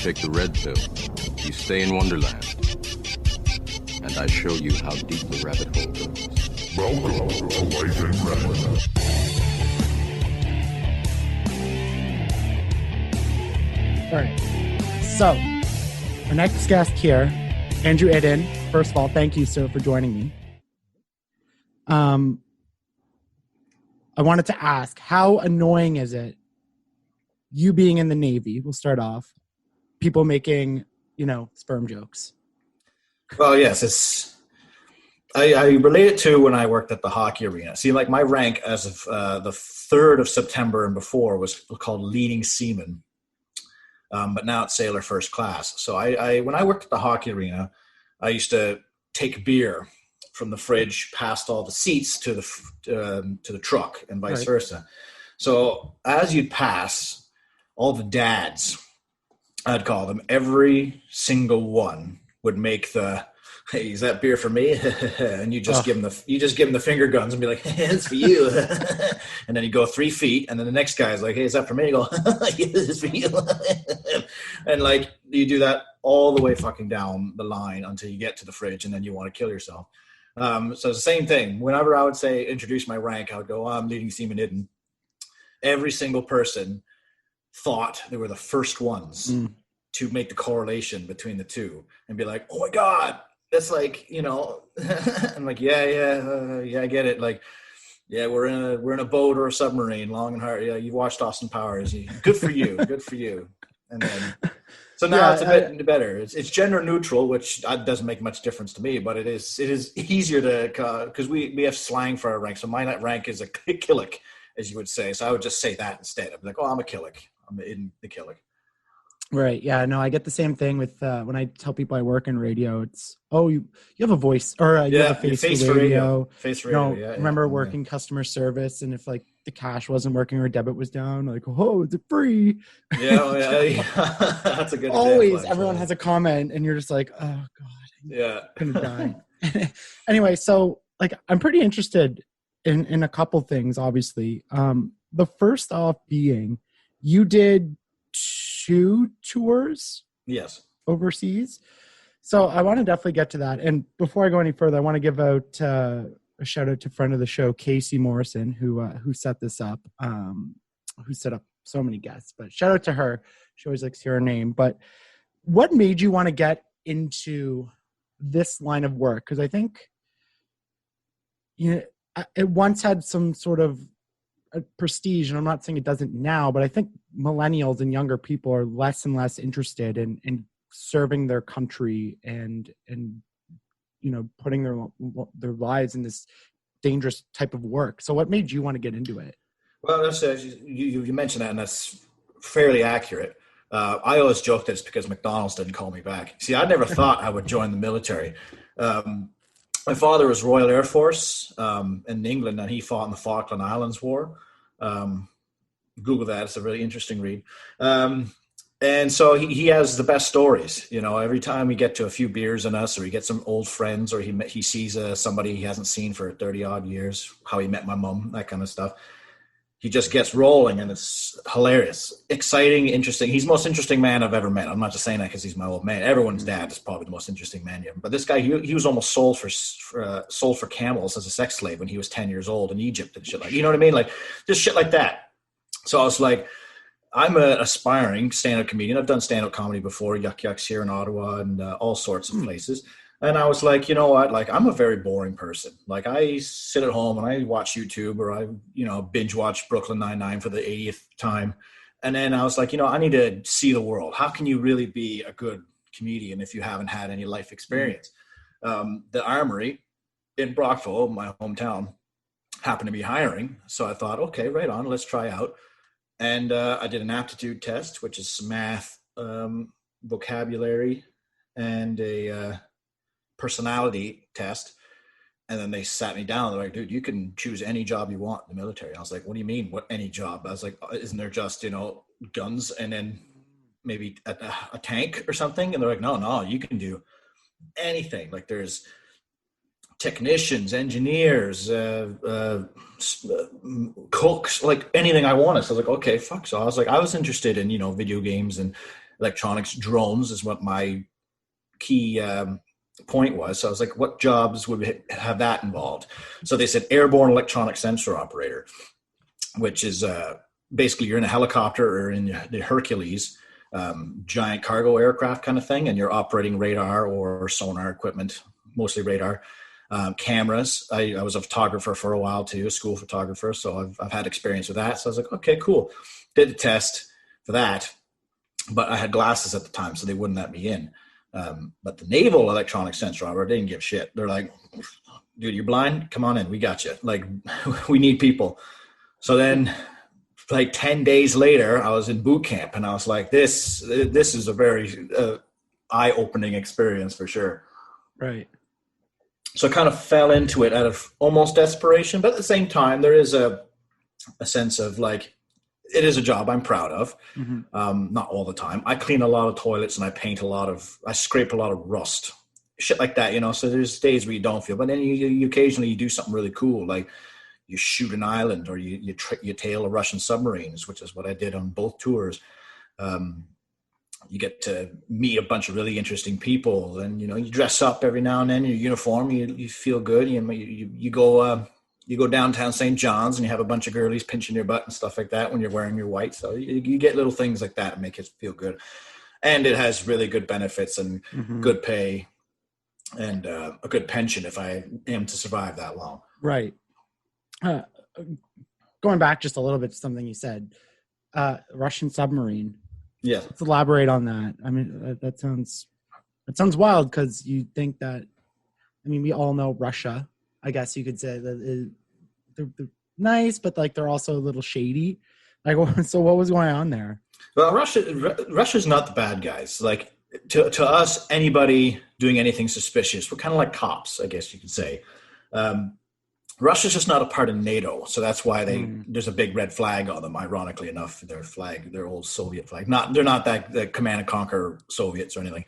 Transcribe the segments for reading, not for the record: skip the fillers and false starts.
take the red pill, you stay in Wonderland. And I show you how deep the rabbit hole goes. Welcome to Life in Red. All right. So, our next guest here, Andrew Iddon. First of all, thank you, sir, for joining me. I wanted to ask, how annoying is it, you being in the Navy, we'll start off, people making, sperm jokes? Well, yes, I relate it to when I worked at the hockey arena. See, like my rank as of the 3rd of September and before was called leading seaman. But now it's sailor first class. So I when I worked at the hockey arena, I used to take beer from the fridge past all the seats to the truck and vice versa. So as you'd pass, all the dads, I'd call them, every single one would make the, "Hey, is that beer for me?" And you just give them the finger guns and be like, "Hey, it's for you." And then you go 3 feet, and then the next guy's like, "Hey, is that for me?" You go, "Yeah, it's for you." And like you do that all the way fucking down the line until you get to the fridge, and then you want to kill yourself. So it's the same thing. Whenever I would say introduce my rank, I would go, "I'm leading seaman Iddon." Every single person thought they were the first ones to make the correlation between the two and be like, "Oh my God, that's like, I'm like, yeah, I get it. Like, yeah, we're in a boat or a submarine, long and hard. Yeah, you've watched Austin Powers. Good for you. Good for you." And then, so now it's a bit better. It's gender neutral, which doesn't make much difference to me, but it is easier to, because we have slang for our rank. So my rank is a killick, as you would say. So I would just say that instead. I'd be like, "Oh, I'm a killick. I'm in the killick." Right. Yeah. No, I get the same thing with when I tell people I work in radio. It's, "Oh, you have a voice, or you have a face for radio." Face for radio. I remember working customer service, and if like the cash wasn't working or debit was down, like, "Oh, is it free?" Yeah. That's a good Always, example, everyone has a comment, and you're just like, "Oh God, I'm gonna die." Anyway, so like, I'm pretty interested in a couple things. Obviously, the first off being, you did 2 tours overseas. So I want to definitely get to that. And before I go any further, I want to give out a shout out to friend of the show, Casey Morrison, who set this up, who set up so many guests. But shout out to her. She always likes to hear her name. But what made you want to get into this line of work? Because I think it once had some sort of prestige, and I'm not saying it doesn't now, but I think millennials and younger people are less and less interested in serving their country and putting their lives in this dangerous type of work. So what made you want to get into it? Well, that's you mentioned that, and that's fairly accurate. I always joke that it's because McDonald's didn't call me back. See, I never thought I would join the military. My father was Royal Air Force in England, and he fought in the Falkland Islands War. Google that. It's a really interesting read. And so he has the best stories. Every time we get to a few beers in us, or he gets some old friends, or he sees somebody he hasn't seen for 30-odd years, how he met my mom, that kind of stuff. He just gets rolling, and it's hilarious, exciting, interesting. He's the most interesting man I've ever met. I'm not just saying that because he's my old man. Everyone's dad is probably the most interesting man ever. But this guy, he was almost sold for camels as a sex slave when he was 10 years old in Egypt and shit like, you know what I mean? Like just shit like that. So I was like, I'm an aspiring stand-up comedian. I've done stand-up comedy before, Yuck Yucks here in Ottawa and all sorts of places. And I was like, you know what? Like, I'm a very boring person. Like, I sit at home and I watch YouTube, or I, binge watch Brooklyn Nine-Nine for the 80th time. And then I was like, I need to see the world. How can you really be a good comedian if you haven't had any life experience? The Armory in Brockville, my hometown, happened to be hiring. So I thought, okay, right on, let's try out. And I did an aptitude test, which is math, vocabulary, and a personality test. And then they sat me down. They're like, "Dude, you can choose any job you want in the military." I was like, "What do you mean? What, any job?" I was like, "Isn't there just, guns and then maybe a tank or something?" And they're like, no, you can do anything. Like there's technicians, engineers, cooks, like anything I wanted. So I was like, okay, fuck. So I was interested in, video games and electronics, drones is what my key point was. So I was like, what jobs would have that involved? So they said airborne electronic sensor operator, which is basically you're in a helicopter or in the Hercules, giant cargo aircraft kind of thing, and you're operating radar or sonar equipment, mostly radar, cameras. I was a photographer for a while too, a school photographer, so I've had experience with that. So I was like, okay, cool. Did the test for that, but I had glasses at the time, so they wouldn't let me in. But the Naval Electronic Sensor Operator, they didn't give shit. They're like, dude, you're blind? Come on in. We got you. Like, we need people. So then like 10 days later, I was in boot camp, and I was like, this is a very eye-opening experience for sure. Right. So I kind of fell into it out of almost desperation, but at the same time, there is a sense of like, it is a job I'm proud of. Not all the time. I clean a lot of toilets and I scrape a lot of rust, shit like that, you know. So there's days where you don't feel, but then you occasionally you do something really cool, like you shoot an island or you tail a Russian submarines, which is what I did on both tours. You get to meet a bunch of really interesting people, and you know, you dress up every now and then in your uniform. You feel good. You go downtown St. John's and you have a bunch of girlies pinching your butt and stuff like that when you're wearing your white. So you get little things like that and make it feel good. And it has really good benefits and good pay and a good pension if I am to survive that long. Right. Going back just a little bit to something you said, Russian submarine. Yeah. Let's elaborate on that. I mean, that sounds wild, because you think that, I mean, we all know Russia, I guess you could say that they're nice, but like they're also a little shady. Like, so what was going on there? Well, Russia's not the bad guys. Like to us, anybody doing anything suspicious, we're kind of like cops, I guess you could say. Russia's just not a part of NATO, so that's why there's a big red flag on them. Ironically enough, their old Soviet flag. They're not that command and conquer Soviets or anything.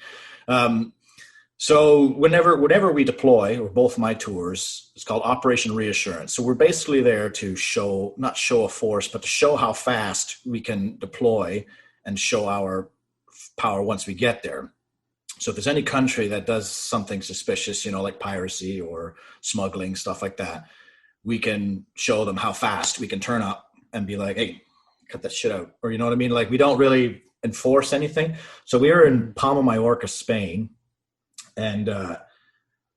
So whenever we deploy, or both my tours, it's called Operation Reassurance. So we're basically there to not show a force, but to show how fast we can deploy and show our power once we get there. So if there's any country that does something suspicious, you know, like piracy or smuggling, stuff like that, we can show them how fast we can turn up and be like, hey, cut that shit out. Or, you know what I mean? Like, we don't really enforce anything. So we were in Palma, Mallorca, Spain, and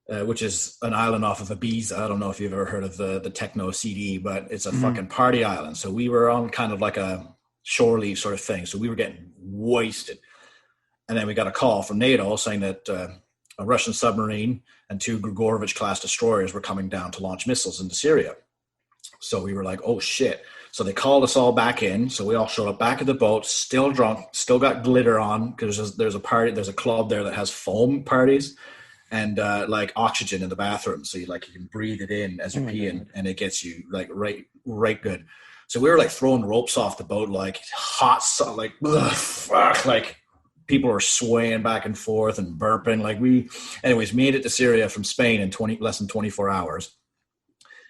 which is an island off of Ibiza. I don't know if you've ever heard of the techno CD, but it's a fucking party island. So we were on kind of like a shore leave sort of thing. So we were getting wasted. And then we got a call from NATO saying that a Russian submarine and 2 Grigorovich-class destroyers were coming down to launch missiles into Syria. So we were like, oh, shit. So they called us all back in. So we all showed up back at the boat, still drunk, still got glitter on, because there's a club there that has foam parties and like oxygen in the bathroom. So you can breathe it in as you're peeing, and it gets you like right good. So we were like throwing ropes off the boat, like hot, like, ugh, fuck, like, people are swaying back and forth and burping. Like, anyways, made it to Syria from Spain in less than 24 hours.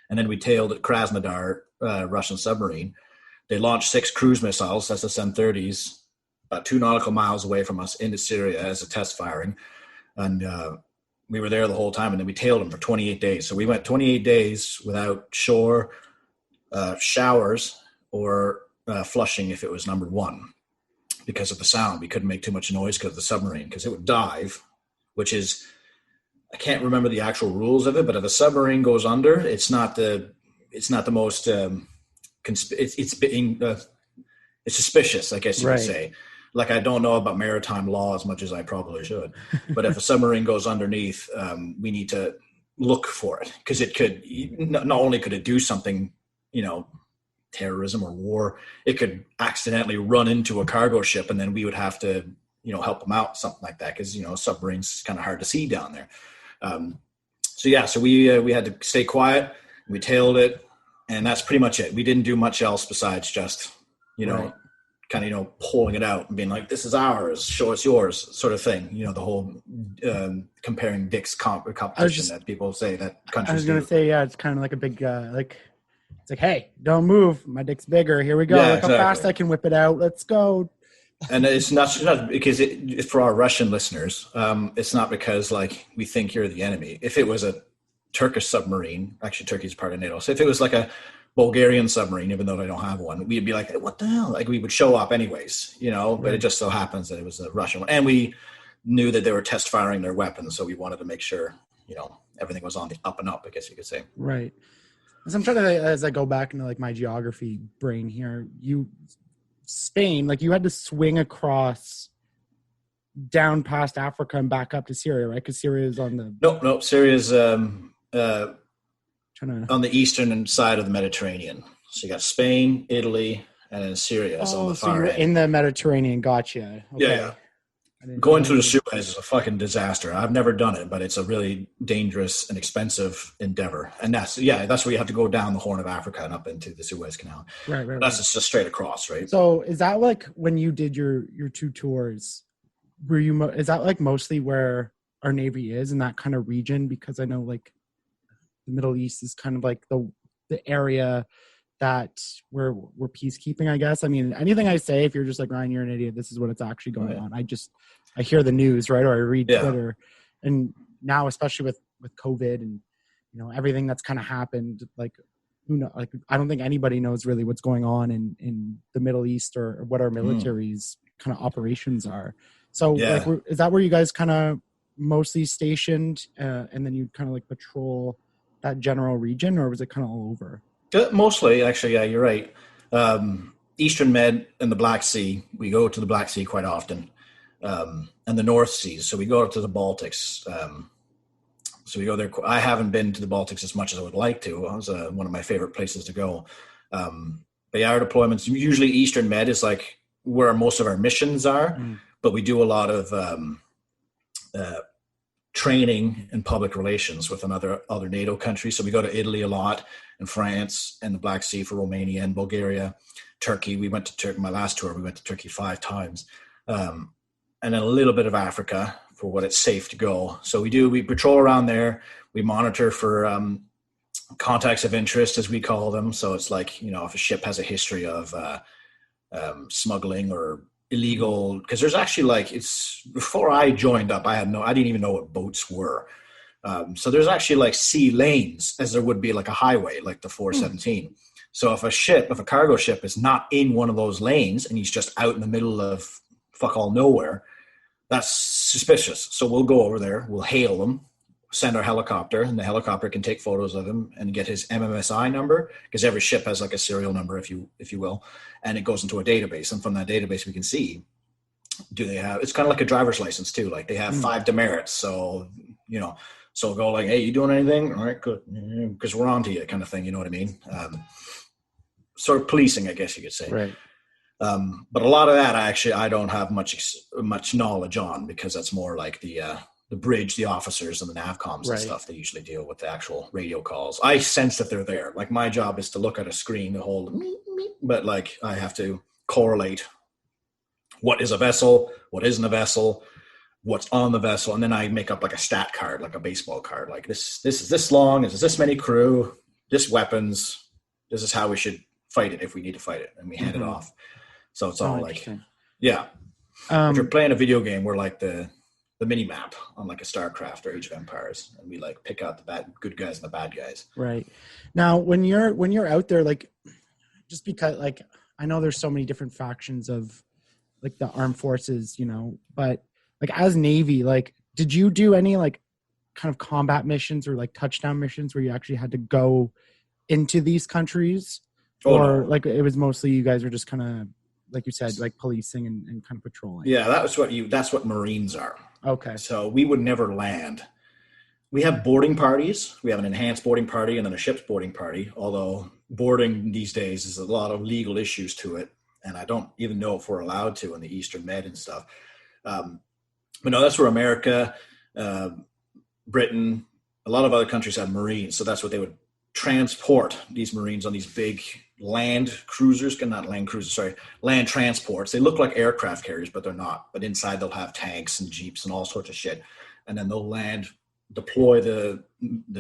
And then we tailed at Krasnodar, Russian submarine. They launched 6 cruise missiles, SSM-30s, about 2 nautical miles away from us into Syria as a test firing. And we were there the whole time. And then we tailed them for 28 days. So we went 28 days without shore, showers, or flushing if it was number 1. Because of the sound, we couldn't make too much noise because of the submarine, because it would dive, which is, I can't remember the actual rules of it, but if a submarine goes under, it's not the most it's suspicious, I guess you could say. Like, I don't know about maritime law as much as I probably should, but if a submarine goes underneath, we need to look for it, because it could not only could it do something, you know, terrorism or war, it could accidentally run into a cargo ship, and then we would have to, you know, help them out, something like that, because, you know, submarines kind of hard to see down there. So we had to stay quiet. We tailed it, and that's pretty much it. We didn't do much else besides just, you know, kind of, you know, pulling it out and being like, this is ours, show us yours, sort of thing. You know, the whole comparing dicks competition that people say that countries. I was going to say, yeah, it's kind of like a big it's like, hey, don't move. My dick's bigger. Here we go. Yeah, Look how fast I can whip it out. Let's go. And it's not because for our Russian listeners, it's not because like we think you're the enemy. If it was a Turkish submarine, actually Turkey's part of NATO. So if it was like a Bulgarian submarine, even though they don't have one, we'd be like, hey, what the hell? Like we would show up anyways, you know, but it just so happens that it was a Russian one. And we knew that they were test firing their weapons. So we wanted to make sure, you know, everything was on the up and up, I guess you could say. Right. As I'm trying to, as I go back into like my geography brain here, Spain, like you had to swing across down past Africa and back up to Syria, right? Because Syria is on the... No, Syria's on the eastern side of the Mediterranean. So you got Spain, Italy, and then Syria. Oh, on the so far you're end. in the Mediterranean. Gotcha. Okay. Yeah. Going through the Suez is a fucking disaster. I've never done it, but it's a really dangerous and expensive endeavor. And that's where you have to go down the Horn of Africa and up into the Suez Canal. Right. That's just straight across, right? So is that like when you did your two tours, is that like mostly where our Navy is in that kind of region? Because I know like the Middle East is kind of like the area that we're peacekeeping, I guess. I mean, anything I say, if you're just like, Ryan, you're an idiot, this is what it's actually going on. I hear the news, right? Or I read Twitter. And now, especially with COVID and, you know, everything that's kind of happened, like, who knows? Like, I don't think anybody knows really what's going on in the Middle East or what our military's kind of operations are. So like, is that where you guys kind of mostly stationed and then you kind of like patrol that general region, or was it kind of all over? Mostly, actually, yeah, you're right. Eastern Med and the Black Sea, we go to the Black Sea quite often, and the North Seas. So we go to the Baltics. So we go there. I haven't been to the Baltics as much as I would like to. It was one of my favorite places to go. But yeah, our deployments, usually Eastern Med is like where most of our missions are, but we do a lot of training and public relations with other NATO countries. So we go to Italy a lot, and France, and the Black Sea for Romania and Bulgaria, Turkey. We went to Turkey. My last tour, we went to Turkey 5 times, and then a little bit of Africa for what it's safe to go. So we patrol around there. We monitor for contacts of interest, as we call them. So it's like, you know, if a ship has a history of smuggling or illegal, because there's actually like, it's before I joined up, I didn't even know what boats were. So there's actually like sea lanes as there would be like a highway, like the 417. So if a cargo ship is not in one of those lanes and he's just out in the middle of fuck all nowhere, that's suspicious. So we'll go over there, we'll hail them, send our helicopter, and the helicopter can take photos of him and get his MMSI number, because every ship has like a serial number, if you will, and it goes into a database. And from that database, we can see, it's kind of like a driver's license too. Like they have 5 demerits. So, you know, so we'll go like, hey, you doing anything? All right, good. Because we're on to you, kind of thing. You know what I mean? Sort of policing, I guess you could say. Right. But a lot of that, I don't have much knowledge on, because that's more like the bridge, the officers and the NAVCOMs and stuff. They usually deal with the actual radio calls. I sense that they're there. Like my job is to look at a screen to hold me, but like I have to correlate what is a vessel, what isn't a vessel, what's on the vessel, and then I make up like a stat card, like a baseball card. Like this is this long, this is this many crew, this weapons, this is how we should fight it if we need to fight it, and we hand it off. So it's all like, yeah. If you're playing a video game, we're like the mini map on like a StarCraft or Age of Empires, and we like pick out the good guys and the bad guys. Right. Now, when you're out there, like, just because like I know there's so many different factions of like the armed forces, you know, but like as Navy, like, did you do any like kind of combat missions or like touchdown missions where you actually had to go into these countries, or like it was mostly you guys are just kind of, like you said, like policing and kind of patrolling? Yeah, that's what Marines are. Okay. So we would never land. We have boarding parties. We have an enhanced boarding party and then a ship's boarding party, although boarding these days is a lot of legal issues to it. And I don't even know if we're allowed to in the Eastern Med and stuff. But no, that's where America, Britain, a lot of other countries have Marines. So that's what they would transport, these Marines, on these big land transports. They look like aircraft carriers, but they're not. But inside they'll have tanks and jeeps and all sorts of shit. And then they'll deploy the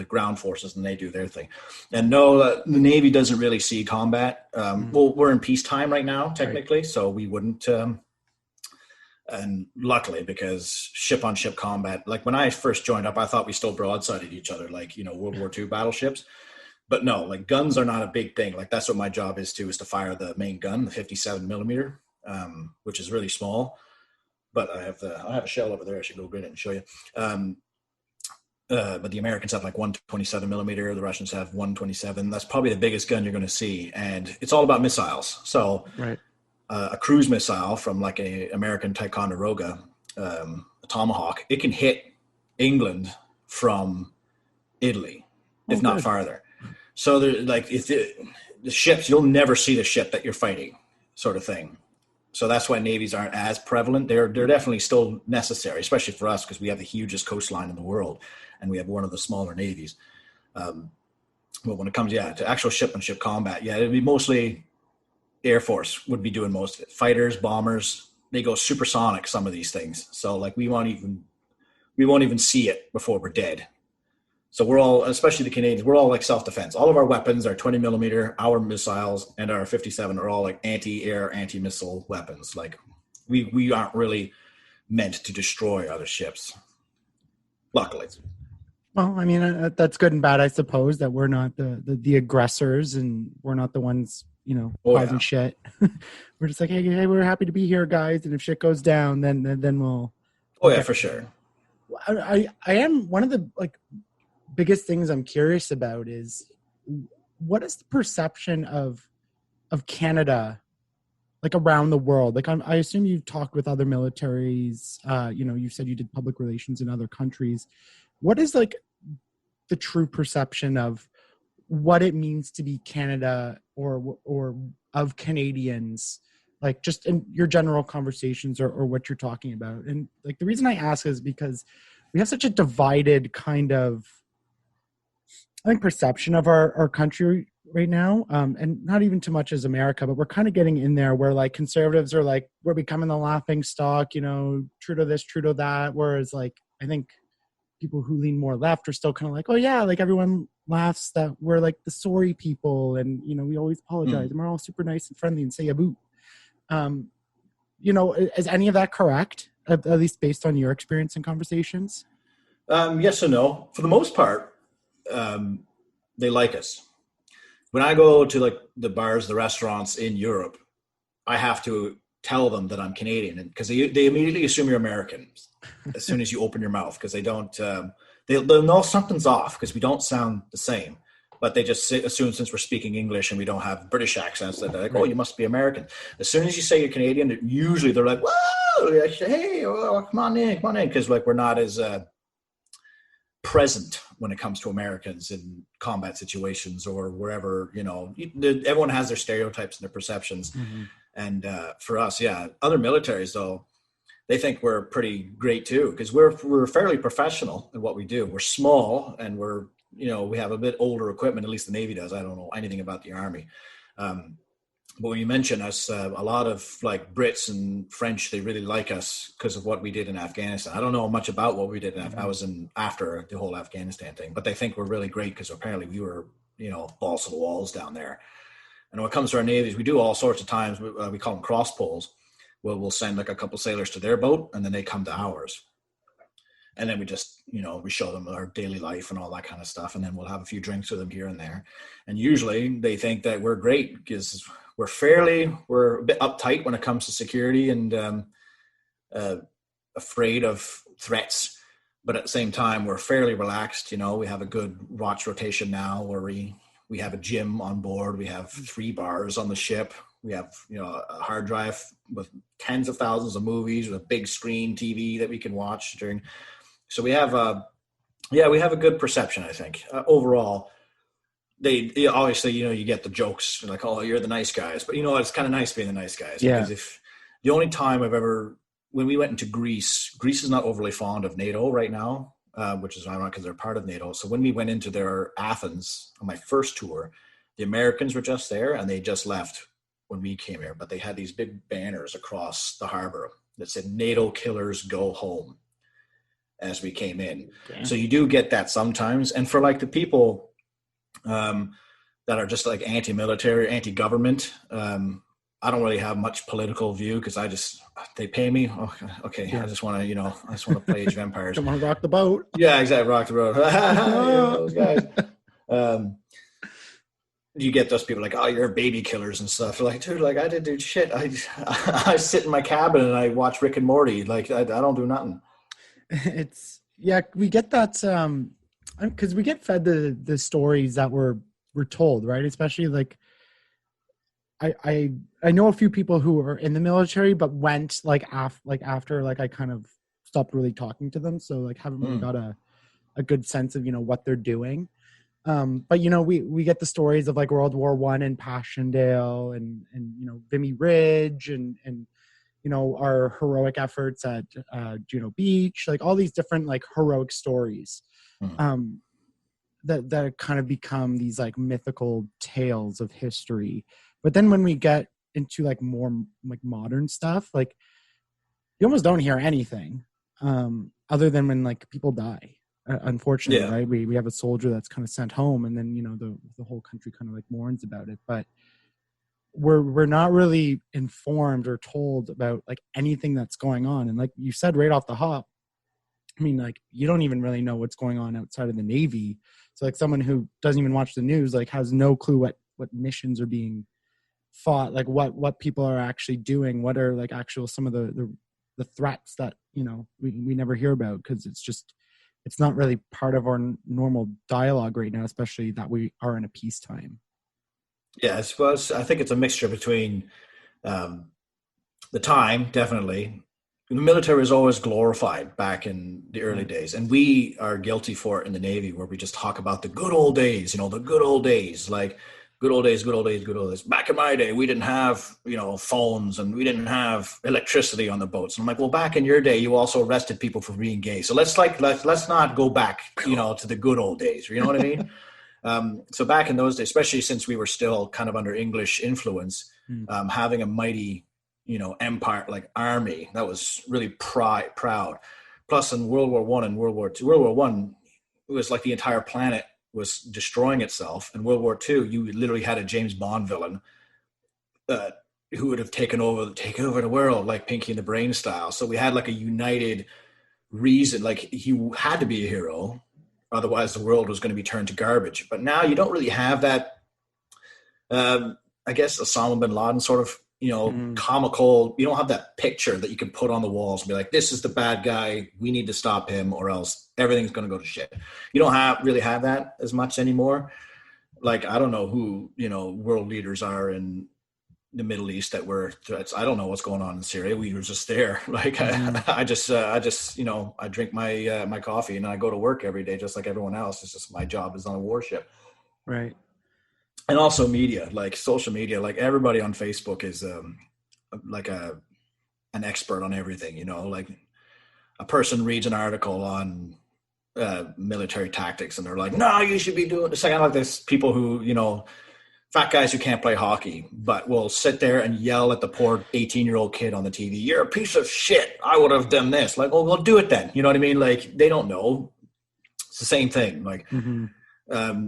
ground forces, and they do their thing. And no, the Navy doesn't really see combat. Well, we're in peacetime right now, technically, so we wouldn't And luckily, because ship-on-ship combat, like when I first joined up, I thought we still broadsided each other, like, World War II battleships. But no, like guns are not a big thing. Like that's what my job is to fire the main gun, the 57 millimeter, which is really small. But I have a shell over there. I should go get it and show you. But the Americans have like 127 millimeter. The Russians have 127. That's probably the biggest gun you're going to see. And it's all about missiles. So a cruise missile from like a American Ticonderoga, a Tomahawk, it can hit England from Italy, if not farther. So they're like, if the ships, you'll never see the ship that you're fighting, sort of thing. So that's why navies aren't as prevalent. They're definitely still necessary, especially for us, because we have the hugest coastline in the world, and we have one of the smaller navies. But when it comes, to actual ship-on-ship combat, it'd be mostly Air Force would be doing most of it. Fighters, bombers, they go supersonic, some of these things. So like we won't even see it before we're dead. So we're all, especially the Canadians, we're all like self-defense. All of our weapons are 20 millimeter, our missiles and our 57 are all like anti-air, anti-missile weapons. Like we aren't really meant to destroy other ships. Luckily. Well, I mean, that's good and bad, I suppose, that we're not the aggressors and we're not the ones, causing shit. We're just like, hey, we're happy to be here, guys. And if shit goes down, then we'll. Oh yeah, for sure. I am one of the biggest things I'm curious about is what is the perception of Canada like around the world? Like I assume you've talked with other militaries, you said you did public relations in other countries. What is like the true perception of what it means to be Canada or of Canadians, like just in your general conversations or what you're talking about? And like the reason I ask is because we have such a divided kind of, I think, perception of our country right now, and not even too much as America, but we're kind of getting in there where like conservatives are like, we're becoming the laughing stock, Trudeau this, Trudeau that, whereas like I think people who lean more left are still kind of like, oh yeah, like everyone laughs that we're like the sorry people, and we always apologize and we're all super nice and friendly and say a boo. Is any of that correct, at least based on your experience and conversations? Yes and no. For the most part, they like us. When I go to like the bars, the restaurants in Europe, I have to tell them that I'm Canadian, because they immediately assume you're American as soon as you open your mouth, because they don't, they'll know something's off because we don't sound the same, but they just assume since we're speaking English and we don't have British accents that they're like, oh, you must be American. As soon as you say you're Canadian, usually they're like, whoa, hey, come on in, because like we're not as present when it comes to Americans in combat situations or wherever, everyone has their stereotypes and their perceptions. Mm-hmm. And for us, other militaries though, they think we're pretty great too, because we're fairly professional in what we do. We're small and we're, we have a bit older equipment, at least the Navy does. I don't know anything about the Army. But when you mention us, a lot of like Brits and French, they really like us because of what we did in Afghanistan. I don't know much about what we did in I was in after the whole Afghanistan thing, but they think we're really great because apparently we were, balls to the walls down there. And when it comes to our navies, we do all sorts of times. We call them cross polls. We'll send like a couple sailors to their boat and then they come to ours. And then we just, we show them our daily life and all that kind of stuff. And then we'll have a few drinks with them here and there. And usually they think that we're great because we're a bit uptight when it comes to security and afraid of threats. But at the same time, we're fairly relaxed. We have a good watch rotation now where we have a gym on board. We have 3 bars on the ship. We have, a hard drive with tens of thousands of movies with a big screen TV that we can watch during. So we have we have a good perception, I think. Overall, they obviously, you get the jokes like, oh, you're the nice guys. But it's kind of nice being the nice guys. Yeah. Because if the only time when we went into Greece is not overly fond of NATO right now, which is ironic because they're part of NATO. So when we went into their Athens on my first tour, the Americans were just there and they just left when we came here. But they had these big banners across the harbor that said, NATO killers go home, as we came in. Okay. So you do get that sometimes. And for like the people that are just like anti-military, anti-government, I don't really have much political view because they pay me. Okay. Yeah. I just want to play Age of Empires. Don't want to rock the boat. Yeah, exactly. Rock the road. Those guys. You get those people like, oh, you're baby killers and stuff. They're like, dude, like I didn't do shit. I sit in my cabin and I watch Rick and Morty. Like I don't do nothing. We get that because we get fed the stories that we're told, right? Especially like I know a few people who are in the military but went after I kind of stopped really talking to them, so like haven't really got a good sense of what they're doing. But we get the stories of like World War I and Passchendaele and Vimy Ridge and our heroic efforts at Juno Beach, like all these different like heroic stories that kind of become these like mythical tales of history. But then when we get into like more like modern stuff, like you almost don't hear anything other than when like people die. Unfortunately, right? We have a soldier that's kind of sent home, and then the whole country kind of like mourns about it. But we're not really informed or told about like anything that's going on. And like you said right off the hop, I mean, like you don't even really know what's going on outside of the Navy. So like someone who doesn't even watch the news like has no clue what missions are being fought, like what people are actually doing, what are like actual some of the threats that we never hear about, because it's not really part of our normal dialogue right now, especially that we are in a peacetime. Yeah, I suppose I think it's a mixture between the time, definitely. The military was always glorified back in the early days, and we are guilty for it in the Navy, where we just talk about the good old days, the good old days, like good old days, good old days, good old days. Back in my day, we didn't have, phones, and we didn't have electricity on the boats. And I'm like, well, back in your day, you also arrested people for being gay. So let's not go back, to the good old days. You know what I mean? So back in those days, especially since we were still kind of under English influence, having a mighty, empire like army that was really proud. Plus, in World War I and World War II, World War I, it was like the entire planet was destroying itself. In World War II, you literally had a James Bond villain who would have taken over the world, like Pinky and the Brain style. So we had like a united reason, like he had to be a hero, otherwise the world was going to be turned to garbage. But now you don't really have that. I guess Osama bin Laden sort of, comical. You don't have that picture that you can put on the walls and be like, this is the bad guy. We need to stop him or else everything's going to go to shit. You don't really have that as much anymore. Like, I don't know who, world leaders are in the Middle East that were threats. I don't know what's going on in Syria. We were just there. Like, I just, I drink my coffee and I go to work every day, just like everyone else. It's just my job is on a warship. Right. And also media, like social media, like everybody on Facebook is like an expert on everything, like a person reads an article on military tactics and they're like, no, you should be doing this. Like this people who, fat guys who can't play hockey, but will sit there and yell at the poor 18-year-old kid on the TV. You're a piece of shit. I would have done this. Like, well, do it then. You know what I mean? Like, they don't know. It's the same thing. Like,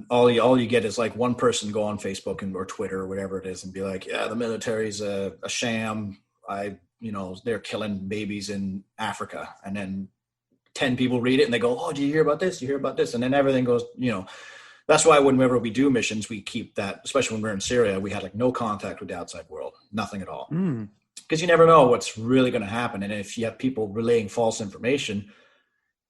all you get is like one person go on Facebook or Twitter or whatever it is and be like, yeah, the military's a sham. They're killing babies in Africa. And then 10 people read it and they go, oh, do you hear about this? Do you hear about this? And then everything goes, that's why whenever we do missions, we keep that, especially when we're in Syria, we had like no contact with the outside world, nothing at all. Because you never know what's really going to happen. And if you have people relaying false information,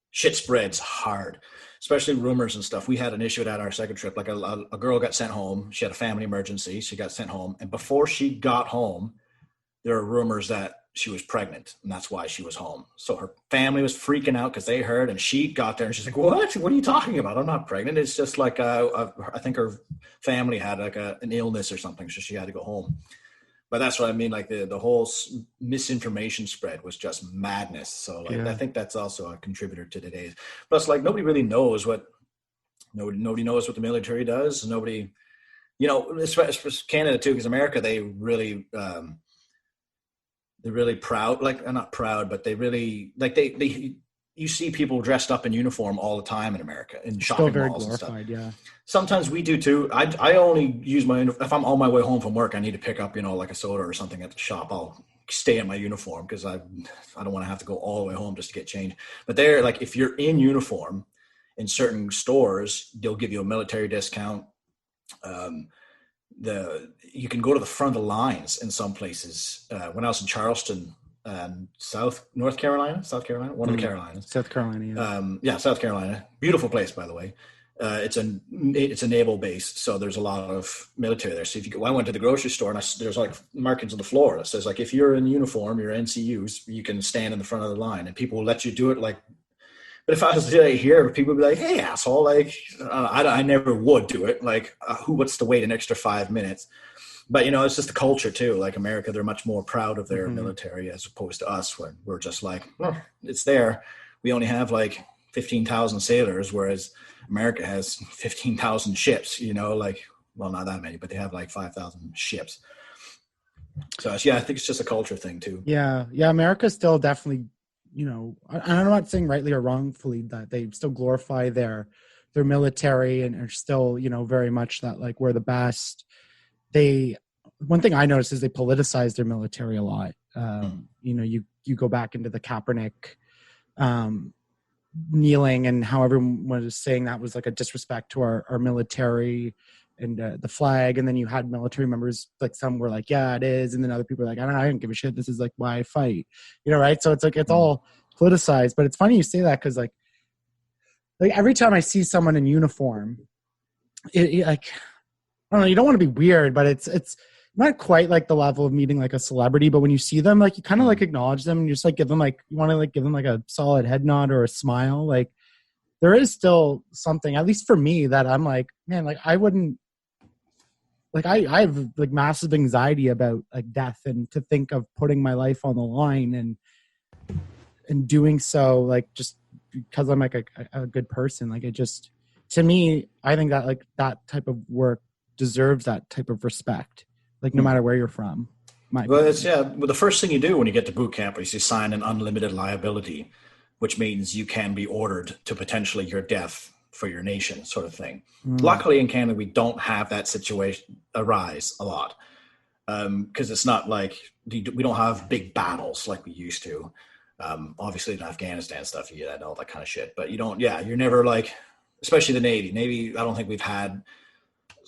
shit spreads hard, especially rumors and stuff. We had an issue at our second trip. Like a girl got sent home. She had a family emergency. She got sent home. And before she got home, there were rumors that she was pregnant, and that's why she was home. So her family was freaking out because they heard, and she got there and she's like, what are you talking about? I'm not pregnant. It's just like, I think her family had like an illness or something. So she had to go home. But that's what I mean. Like the whole misinformation spread was just madness. So I think that's also a contributor to today's. Plus, like nobody really knows nobody knows what the military does. Nobody, especially Canada too, because America, they really, they're really proud. Like, not proud, but they really like they you see people dressed up in uniform all the time in America in shopping Still very malls and glorified, stuff. yeah. Sometimes we do too. I only use my, if I'm on my way home from work, I need to pick up, like a soda or something at the shop. I'll stay in my uniform because I don't want to have to go all the way home just to get changed. But they're like, if you're in uniform in certain stores, they'll give you a military discount. You can go to the front of the lines in some places. When I was in Charleston, South Carolina, one of the Carolinas. South Carolina, yeah. South Carolina, beautiful place, by the way. It's a naval base, so there's a lot of military there. So I went to the grocery store, and there's like markings on the floor that says like, if you're in uniform, you're NCUs, you can stand in the front of the line, and people will let you do it. Like, but if I was to do it here, people would be like, "Hey, asshole!" Like, I never would do it. Like, what's to wait an extra 5 minutes? But it's just the culture too. Like America, they're much more proud of their military as opposed to us, when we're just like, it's there. We only have like 15,000 sailors, whereas America has 15,000 ships. Like, well, not that many, but they have like 5,000 ships. So yeah, I think it's just a culture thing too. Yeah. America's still definitely, I'm not saying rightly or wrongfully that they still glorify their military and are still, very much that like we're the best. One thing I noticed is they politicize their military a lot. You go back into the Kaepernick kneeling and how everyone was saying that was like a disrespect to our military and the flag. And then you had military members, like some were like, yeah, it is. And then other people were like, I don't give a shit. This is like why I fight, right? So it's like, it's all politicized, but it's funny you say that. Cause like every time I see someone in uniform, it like, I don't know, you don't want to be weird, but it's not quite like the level of meeting like a celebrity, but when you see them, like you kind of like acknowledge them and you just like give them like, you want to like give them like a solid head nod or a smile. Like there is still something, at least for me, that I'm like, man, like I wouldn't, like I have like massive anxiety about like death, and to think of putting my life on the line and doing so, like just because I'm like a good person. Like it just, to me, I think that like that type of work deserves that type of respect, like no matter where you're from. Well, the first thing you do when you get to boot camp is you sign an unlimited liability, which means you can be ordered to potentially your death for your nation, sort of thing. Luckily in Canada, we don't have that situation arise a lot, because it's not like we don't have big battles like we used to. Obviously in Afghanistan stuff, you get all that kind of shit, but you're never like, especially the Navy, I don't think we've had,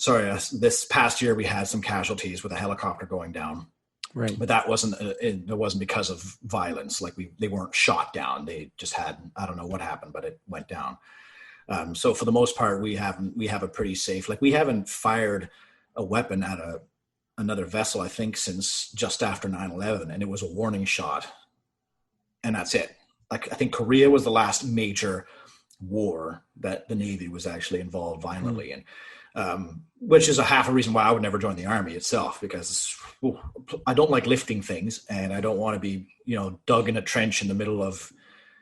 this past year we had some casualties with a helicopter going down. Right. But that it wasn't because of violence. Like they weren't shot down. They just had, I don't know what happened, but it went down. So for the most part, we have a pretty safe, like we haven't fired a weapon at another vessel, I think, since just after 9/11, and it was a warning shot. And that's it. Like I think Korea was the last major war that the Navy was actually involved violently in. Which is a half a reason why I would never join the Army itself, because I don't like lifting things, and I don't want to be, dug in a trench in the middle of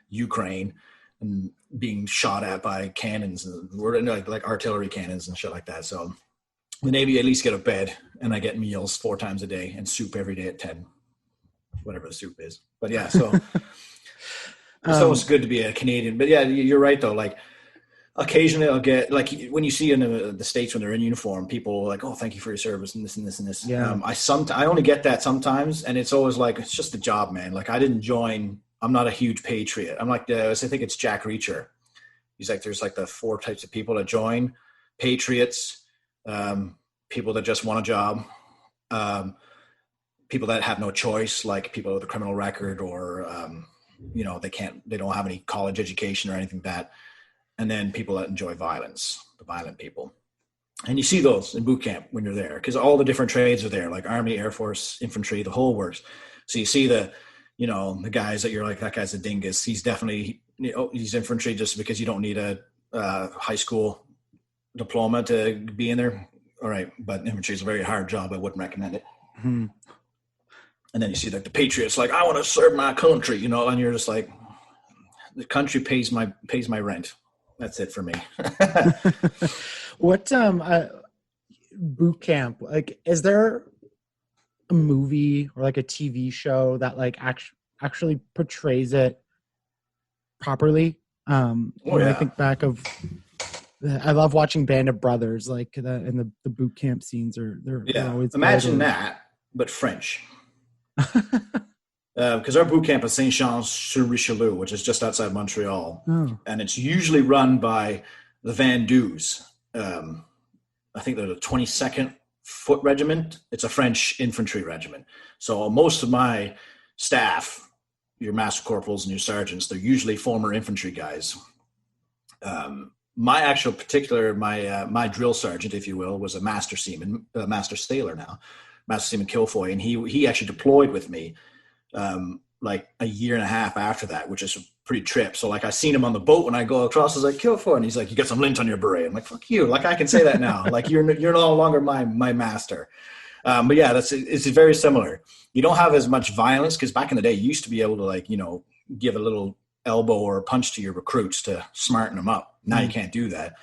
Ukraine and being shot at by cannons and like artillery cannons and shit like that. So the Navy, at least get a bed, and I get meals 4 times a day and soup every day at 10, whatever the soup is. But yeah, so it's always good to be a Canadian. But yeah, you're right though. Like, occasionally I'll get, like when you see in the States when they're in uniform, people are like, oh, thank you for your service and this and this and this. Yeah. I only get that sometimes, and it's always like, it's just a job, man. Like I didn't join, I'm not a huge patriot. I'm like, I think it's Jack Reacher. He's like, there's like the 4 types of people that join: patriots, people that just want a job, people that have no choice, like people with a criminal record, or, they don't have any college education or anything like that. And then people that enjoy violence, the violent people. And you see those in boot camp when you're there, because all the different trades are there, like Army, Air Force, infantry, the whole works. So you see the guys that you're like, that guy's a dingus. He's definitely, he's infantry just because you don't need a high school diploma to be in there. All right. But infantry is a very hard job. I wouldn't recommend it. Mm-hmm. And then you see like the patriots, like, I want to serve my country, and you're just like, the country pays my rent. That's it for me. What boot camp, like, is there a movie or like a TV show that like actually portrays it properly. When I think back of, I love watching Band of Brothers, like and the boot camp scenes they're always imagine that, but French. Because our boot camp is Saint-Jean-sur-Richelieu, which is just outside Montreal, and it's usually run by the Vendus. I think they're the 22nd Foot Regiment. It's a French infantry regiment. So most of my staff, your master corporals and your sergeants, they're usually former infantry guys. My actual particular, my drill sergeant, if you will, was a master seaman, master sailor now, Master Seaman Kilfoy, and he actually deployed with me like a year and a half after that, which is a pretty trip. So like I seen him on the boat when I go across, I was like, Kilfoy, and he's like, you got some lint on your beret. I'm like, fuck you. Like I can say that now. Like you're no longer my master. But yeah, it's very similar. You don't have as much violence because back in the day you used to be able to like, give a little elbow or a punch to your recruits to smarten them up. Now you can't do that.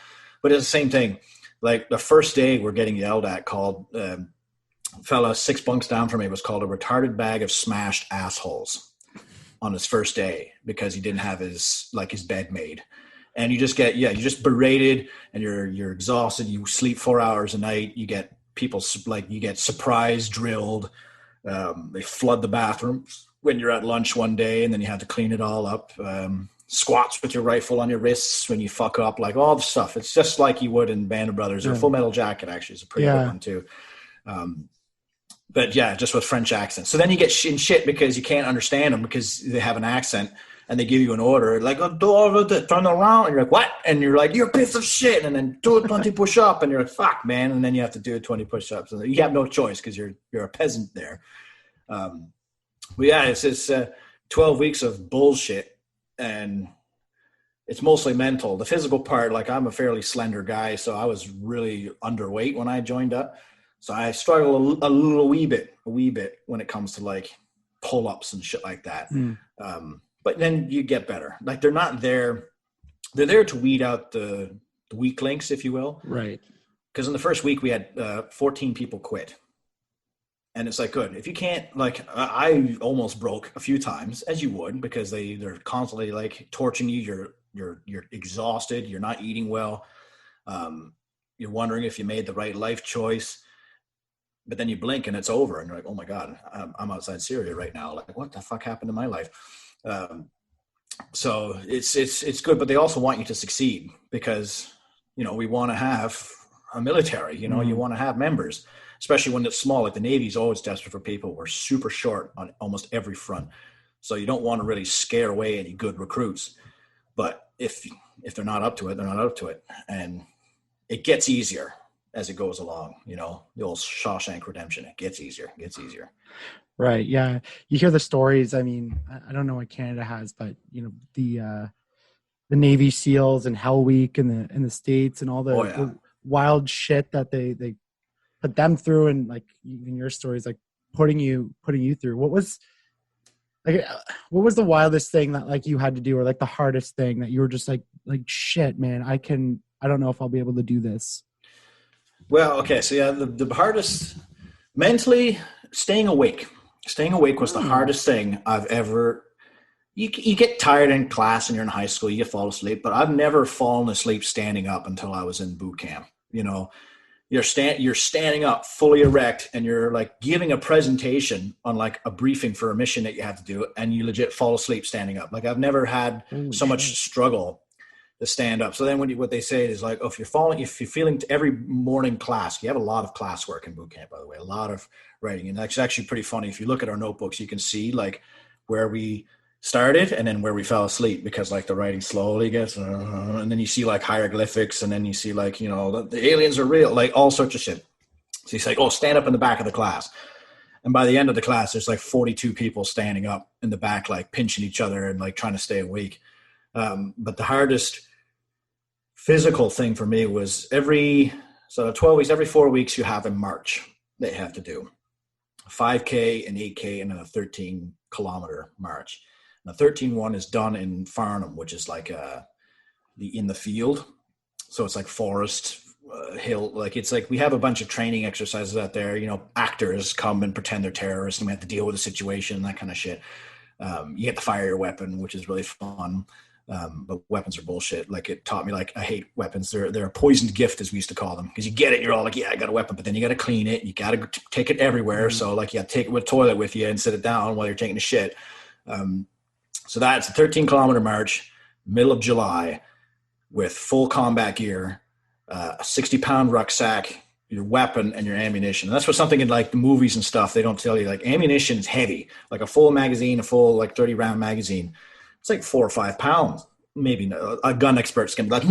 But it's the same thing. Like the first day we're getting yelled at, called fella 6 bunks down from me was called a retarded bag of smashed assholes on his first day because he didn't have his bed made. And you just get, you just berated and you're exhausted. You sleep 4 hours a night. You get people you get surprise drilled. They flood the bathroom when you're at lunch one day and then you have to clean it all up. Squats with your rifle on your wrists when you fuck up, like all the stuff. It's just like you would in Band of Brothers or Full Metal Jacket actually is a pretty good one too. But yeah, just with French accents. So then you get shit because you can't understand them because they have an accent and they give you an order like, turn around. And you're like, what? And you're like, you're a piece of shit. And then do a 20 push up. And you're like, fuck, man. And then you have to do 20 push ups. And you have no choice because you're a peasant there. But yeah, it's 12 weeks of bullshit. And it's mostly mental. The physical part, like I'm a fairly slender guy. So I was really underweight when I joined up. So I struggle a wee bit when it comes to like pull-ups and shit like that. But then you get better. Like they're not there. They're there to weed out the weak links, if you will. Right. Because in the first week we had 14 people quit. And it's like, good. If you can't, like, I almost broke a few times, as you would, because they're constantly like torching you. You're exhausted. You're not eating well. You're wondering if you made the right life choice. But then you blink and it's over, and you're like, "Oh my God, I'm outside Syria right now. Like, what the fuck happened to my life?" So it's good, but they also want you to succeed because we want to have a military. You want to have members, especially when it's small. Like the Navy's always desperate for people. We're super short on almost every front, so you don't want to really scare away any good recruits. But if they're not up to it, they're not up to it, and it gets easier as it goes along, the old Shawshank Redemption. It gets easier. Right. Yeah. You hear the stories. I mean, I don't know what Canada has, but the Navy SEALs and Hell Week in the States and all the wild shit that they put them through, and like even your stories, like putting you through. What was the wildest thing that like you had to do, or like the hardest thing that you were just like shit, man, I don't know if I'll be able to do this? Well, okay, so yeah, the hardest, mentally, staying awake. Staying awake was the hardest thing I've ever. You get tired in class and you're in high school, you fall asleep, but I've never fallen asleep standing up until I was in boot camp. You're standing up fully erect and you're like giving a presentation on like a briefing for a mission that you have to do, and you legit fall asleep standing up. Like I've never had so much struggle to stand up. So then what they say is like, if you're feeling every morning class, you have a lot of classwork in boot camp, by the way, a lot of writing. And that's actually pretty funny. If you look at our notebooks, you can see like where we started and then where we fell asleep, because like the writing slowly gets, and then you see like hieroglyphics, and then you see like, the aliens are real, like all sorts of shit. So you say, stand up in the back of the class. And by the end of the class, there's like 42 people standing up in the back, like pinching each other and like trying to stay awake. But the hardest physical thing for me was 12 weeks, every 4 weeks you have a march they have to do. A 5K, an 8K, and then a 13-kilometer march. And the 13 one is done in Farnham, which is like in the field. So it's like forest, hill. Like it's like we have a bunch of training exercises out there. Actors come and pretend they're terrorists, and we have to deal with the situation, that kind of shit. You get to fire your weapon, which is really fun. But weapons are bullshit. Like it taught me, like, I hate weapons. They're a poisoned gift, as we used to call them, because you get it, you're all like, yeah, I got a weapon, but then you got to clean it. You got to take it everywhere. So like, you got to take it with toilet with you and sit it down while you're taking a shit. So that's a 13-kilometer march, middle of July, with full combat gear, a 60-pound rucksack, your weapon and your ammunition. And that's what something in like the movies and stuff, they don't tell you. Like, ammunition is heavy. Like a full magazine, a full like 30-round magazine, it's like 4 or 5 pounds. Maybe a gun expert's gonna be like,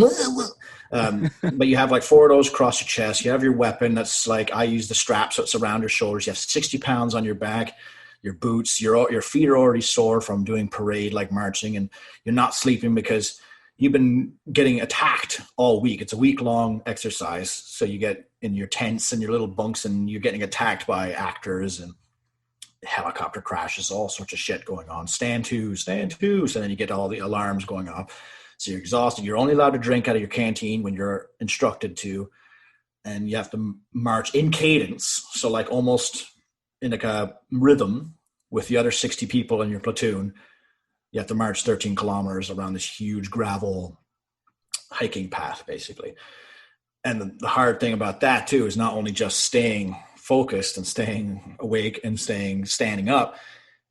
but you have like 4 of those across your chest. You have your weapon. That's like, I use the strap, so it's around your shoulders. You have 60 pounds on your back. Your boots, your feet are already sore from doing parade, like marching, and you're not sleeping because you've been getting attacked all week. It's a week-long exercise. So you get in your tents and your little bunks, and you're getting attacked by actors and helicopter crashes, all sorts of shit going on. Stand to. So then you get all the alarms going off. So you're exhausted. You're only allowed to drink out of your canteen when you're instructed to, and you have to march in cadence. So like almost in like a rhythm with the other 60 people in your platoon. You have to march 13 kilometers around this huge gravel hiking path, basically. And the hard thing about that too is not only just staying focused and staying awake and standing up,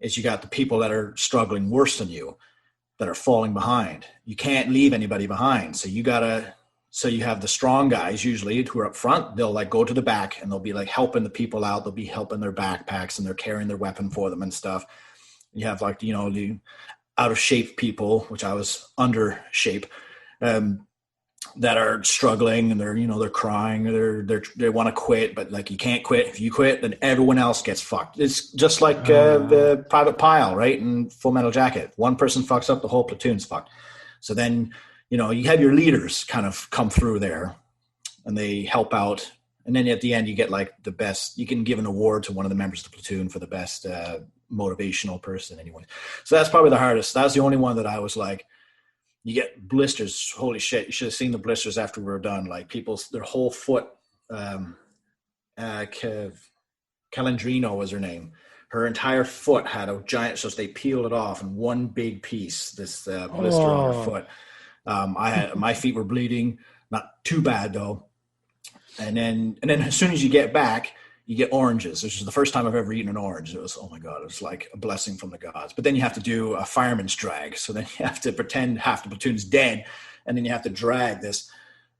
is you got the people that are struggling worse than you, that are falling behind. You can't leave anybody behind. So you have the strong guys usually who are up front. They'll like go to the back and they'll be like helping the people out. They'll be helping their backpacks and they're carrying their weapon for them and stuff. You have like, the out of shape people, which I was under shape, that are struggling and they're crying, or they want to quit, but like, you can't quit. If you quit, then everyone else gets fucked. It's just like the Private Pile, right? In Full Metal Jacket, one person fucks up, the whole platoon's fucked. So then, you have your leaders kind of come through there and they help out. And then at the end, you get like the best, you can give an award to one of the members of the platoon for the best motivational person anyway. So that's probably the hardest. That's the only one that I was like, you get blisters. Holy shit. You should have seen the blisters after we were done. Like their whole foot, Calandrino was her name. Her entire foot had a giant, so they peeled it off in one big piece, this blister on her foot. My feet were bleeding, not too bad though. And then as soon as you get back, you get oranges. This is the first time I've ever eaten an orange. It was, oh my God, it was like a blessing from the gods. But then you have to do a fireman's drag. So then you have to pretend half the platoon's dead. And then you have to drag this.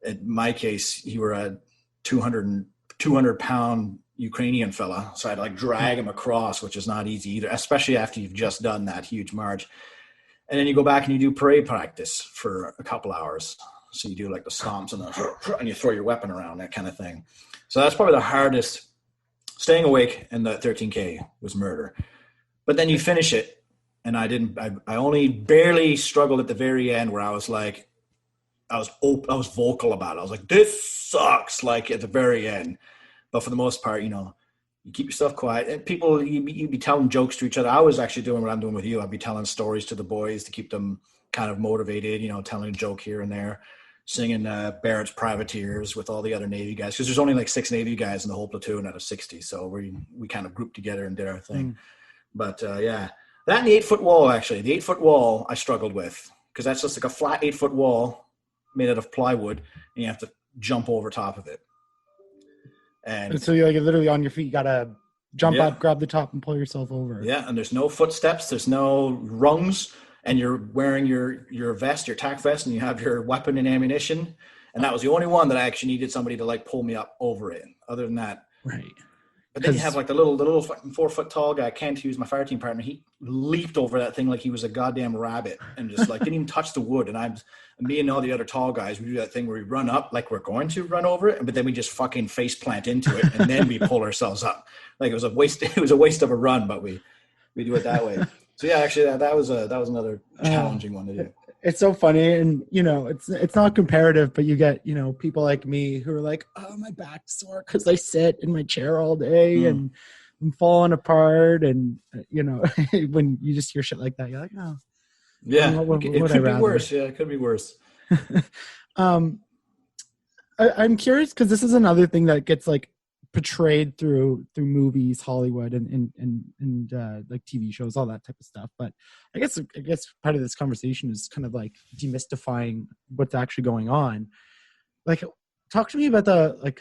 In my case, you were a 200-pound Ukrainian fella. So I had to like drag him across, which is not easy either, especially after you've just done that huge march. And then you go back and you do parade practice for a couple hours. So you do like the stomps and you throw your weapon around, that kind of thing. So that's probably the hardest. Staying awake in the 13K was murder. But then you finish it, and I only barely struggled at the very end, where I was like, I was vocal about it. I was like, this sucks, like at the very end. But for the most part, you keep yourself quiet. And people, you'd be telling jokes to each other. I was actually doing what I'm doing with you. I'd be telling stories to the boys to keep them kind of motivated, telling a joke here and there. Singing Barrett's Privateers with all the other Navy guys, because there's only like 6 Navy guys in the whole platoon out of 60. So we kind of grouped together and did our thing. But yeah, that and the 8-foot wall, actually. The 8-foot wall I struggled with, because that's just like a flat 8-foot wall made out of plywood, and you have to jump over top of it. And so you're like literally on your feet, you got to jump up, grab the top, and pull yourself over. Yeah, and there's no footsteps. There's no rungs. And you're wearing your vest, your tack vest, and you have your weapon and ammunition. And that was the only one that I actually needed somebody to like pull me up over it. Other than that, right. But then you have like the little fucking 4-foot tall guy, Kent, who's my fire team partner. He leaped over that thing like he was a goddamn rabbit, and just like didn't even touch the wood. And me and all the other tall guys, we do that thing where we run up like we're going to run over it, but then we just fucking face plant into it, and then we pull ourselves up. Like it was a waste. It was a waste of a run, but we do it that way. So yeah, actually, that was another challenging one to do. It's so funny, and it's not comparative, but you get people like me who are like, oh, my back's sore because I sit in my chair all day and I'm falling apart, and when you just hear shit like that, you're like, oh, yeah, it could be worse. Yeah, it could be worse. I'm curious because this is another thing that gets like portrayed through movies, Hollywood, and like TV shows, all that type of stuff. But I guess part of this conversation is kind of like demystifying what's actually going on. Like, talk to me about the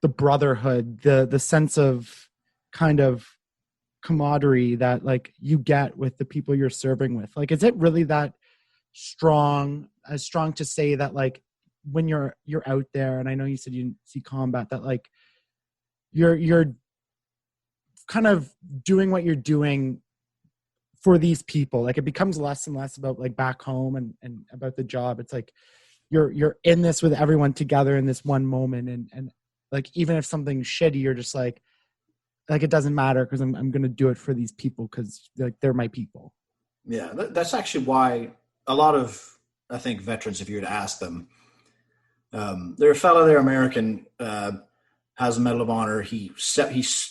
brotherhood, the sense of kind of camaraderie that like you get with the people you're serving with. Like, is it really that strong to say that like when you're out there, and I know you said you didn't see combat, that like you're kind of doing what you're doing for these people. Like, it becomes less and less about like back home and about the job. It's like you're in this with everyone together in this one moment, and like even if something's shitty, you're just like it doesn't matter because I'm going to do it for these people because like they're my people. Yeah, that's actually why a lot of, I think, veterans, if you were to ask them, they're a fellow there, American, has a Medal of Honor. He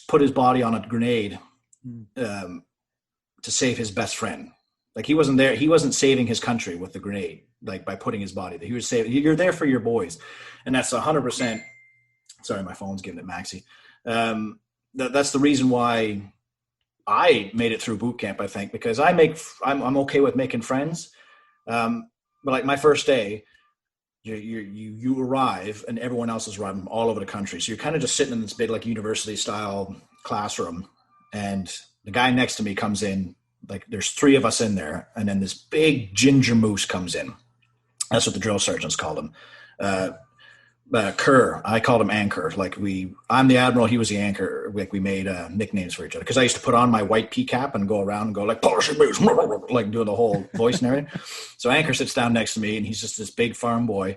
put his body on a grenade to save his best friend. Like, he wasn't there. He wasn't saving his country with the grenade, like by putting his body there. He was saving. You're there for your boys, and that's 100%. Sorry, my phone's giving it maxi. That's the reason why I made it through boot camp, I think, because I'm okay with making friends. But like my first day, you arrive and everyone else is arriving all over the country. So you're kind of just sitting in this big like university style classroom, and the guy next to me comes in. Like, there's 3 of us in there, and then this big ginger moose comes in. That's what the drill sergeants called him. Kerr, I called him Anchor. Like, I'm the admiral, he was the anchor. Like, we made nicknames for each other because I used to put on my white pea cap and go around and go like polish moose, like doing the whole voice and everything. So Anchor sits down next to me, and he's just this big farm boy,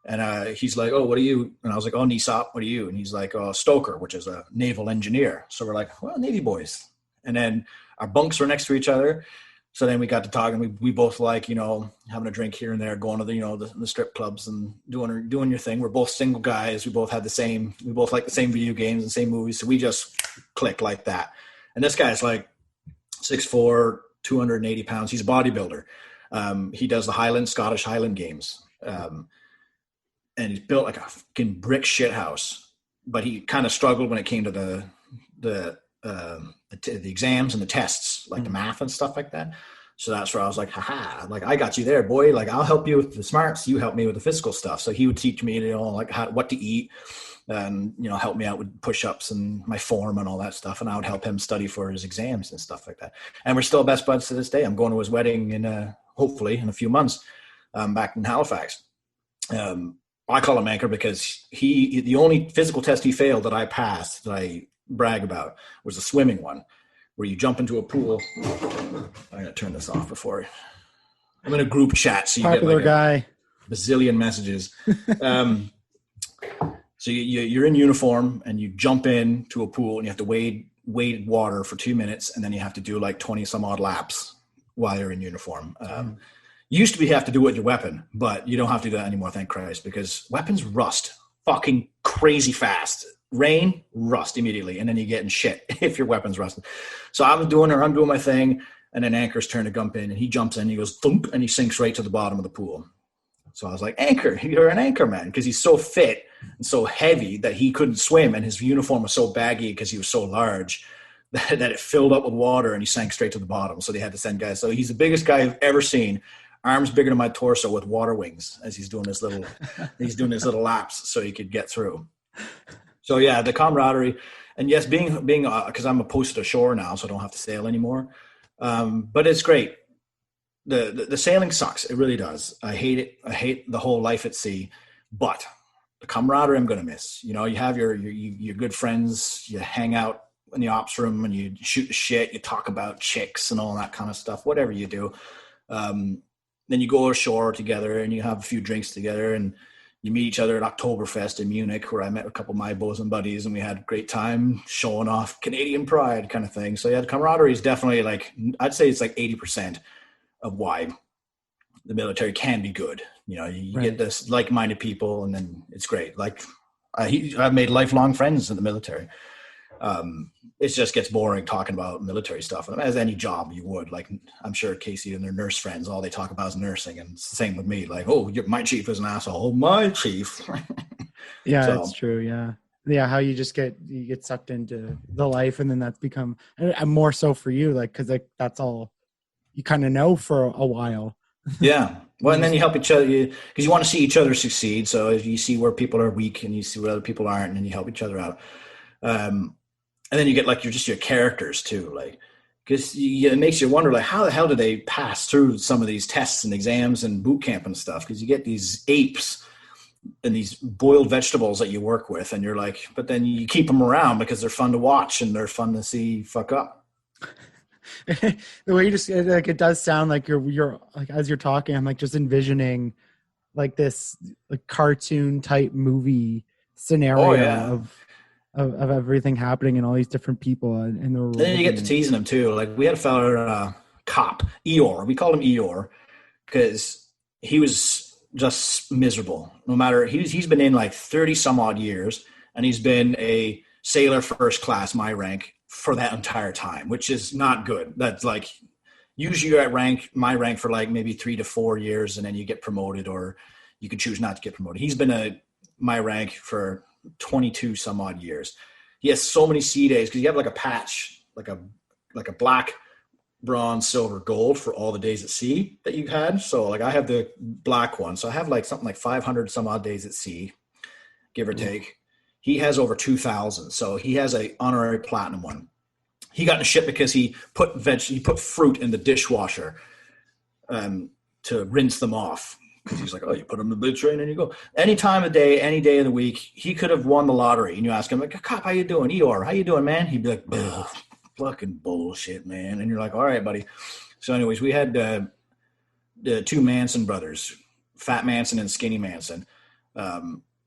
and he's like, "Oh, what are you?" And I was like, "Oh, NESOP, what are you?" And he's like, "Oh, Stoker," which is a naval engineer. So we're like, "Well, Navy boys." And then our bunks were next to each other. So then we got to talking. We both like, having a drink here and there, going to the strip clubs and doing your thing. We're both single guys. We both like the same video games and same movies. So we just click like that. And this guy's like 6'4", 280 pounds. He's a bodybuilder. He does the Scottish Highland Games. And he's built like a fucking brick shit house, but he kind of struggled when it came to the exams and the tests, like the math and stuff like that. So that's where I was like, haha, like, I got you there, boy. Like, I'll help you with the smarts. You help me with the physical stuff. So he would teach me, like what to eat and, help me out with push-ups and my form and all that stuff. And I would help him study for his exams and stuff like that. And we're still best buds to this day. I'm going to his wedding hopefully in a few months, back in Halifax. I call him Anchor because the only physical test he failed that I passed, that I brag about, was the swimming one, where you jump into a pool. I'm gonna turn this off before I'm in a group chat, so you Popular get like a bazillion messages. So you're in uniform and you jump into a pool and you have to wade water for 2 minutes, and then you have to do like 20 some odd laps while you're in uniform. Used to be have to do it with your weapon, but you don't have to do that anymore, thank Christ, because weapons rust fucking crazy fast. Rain, rust immediately, and then you get in shit if your weapon's rusted. So I'm doing my thing, and then Anchor's turn to jump in, and he jumps in, he goes thump, and he sinks right to the bottom of the pool. So I was like, Anchor, you're an anchor man, because he's so fit and so heavy that he couldn't swim, and his uniform was so baggy because he was so large that it filled up with water, and he sank straight to the bottom. So they had to send guys. So he's the biggest guy I've ever seen. Arms bigger than my torso with water wings as he's doing his little laps so he could get through. So yeah, the camaraderie, and yes, being because I'm posted ashore now, so I don't have to sail anymore. But it's great. The sailing sucks. It really does. I hate it. I hate the whole life at sea. But the camaraderie I'm going to miss. You have your good friends. You hang out in the ops room and you shoot the shit. You talk about chicks and all that kind of stuff. Whatever you do. Then you go ashore together and you have a few drinks together and you meet each other at Oktoberfest in Munich, where I met a couple of my bosom buddies and we had a great time showing off Canadian pride kind of thing. So yeah, the camaraderie is definitely I'd say it's like 80% of why the military can be good. You right. Get this like-minded people and then it's great. Like I've made lifelong friends in the military. It just gets boring talking about military stuff, as any job you would. Like I'm sure Casey and their nurse friends, all they talk about is nursing, and it's the same with me. Like, oh, my chief is an asshole. Oh, my chief. Yeah, so, that's true. Yeah, Yeah, how you get sucked into the life, and then that's become and more so for you, like because like that's all you kind of know for a while. Yeah. Well, and then you help each other because you want to see each other succeed. So if you see where people are weak and you see where other people aren't, and then you help each other out. And then you get like your characters too, like because it makes you wonder like how the hell do they pass through some of these tests and exams and boot camp and stuff? Because you get these apes and these boiled vegetables that you work with, and you're like, but then you keep them around because they're fun to watch and they're fun to see fuck up. The way you just like it does sound like you're like as you're talking, I'm like just envisioning like this like cartoon type movie scenario of everything happening and all these different people and the. And then you get to teasing them too. Like we had a fella, cop Eeyore. We called him Eeyore because he was just miserable. No matter he's been in like 30 some odd years, and he's been a sailor first class, my rank, for that entire time, which is not good. That's like usually you're at my rank for like maybe 3 to 4 years, and then you get promoted, or you can choose not to get promoted. He's been my rank for 22 some odd years. He has so many sea days because you have like a patch, like a black, bronze, silver, gold for all the days at sea that you've had. So like I have the black one. So I have like something like 500 some odd days at sea, give or take. He has over 2,000. So he has a honorary platinum one. He got in shit because he put fruit in the dishwasher to rinse them off. Because he's like, oh, you put them in the blue tray and then you go. Any time of day, any day of the week, he could have won the lottery. And you ask him, like, cop, how you doing? Eeyore, how you doing, man? He'd be like, fucking bullshit, man. And you're like, all right, buddy. So anyways, we had the two Manson brothers, Fat Manson and Skinny Manson,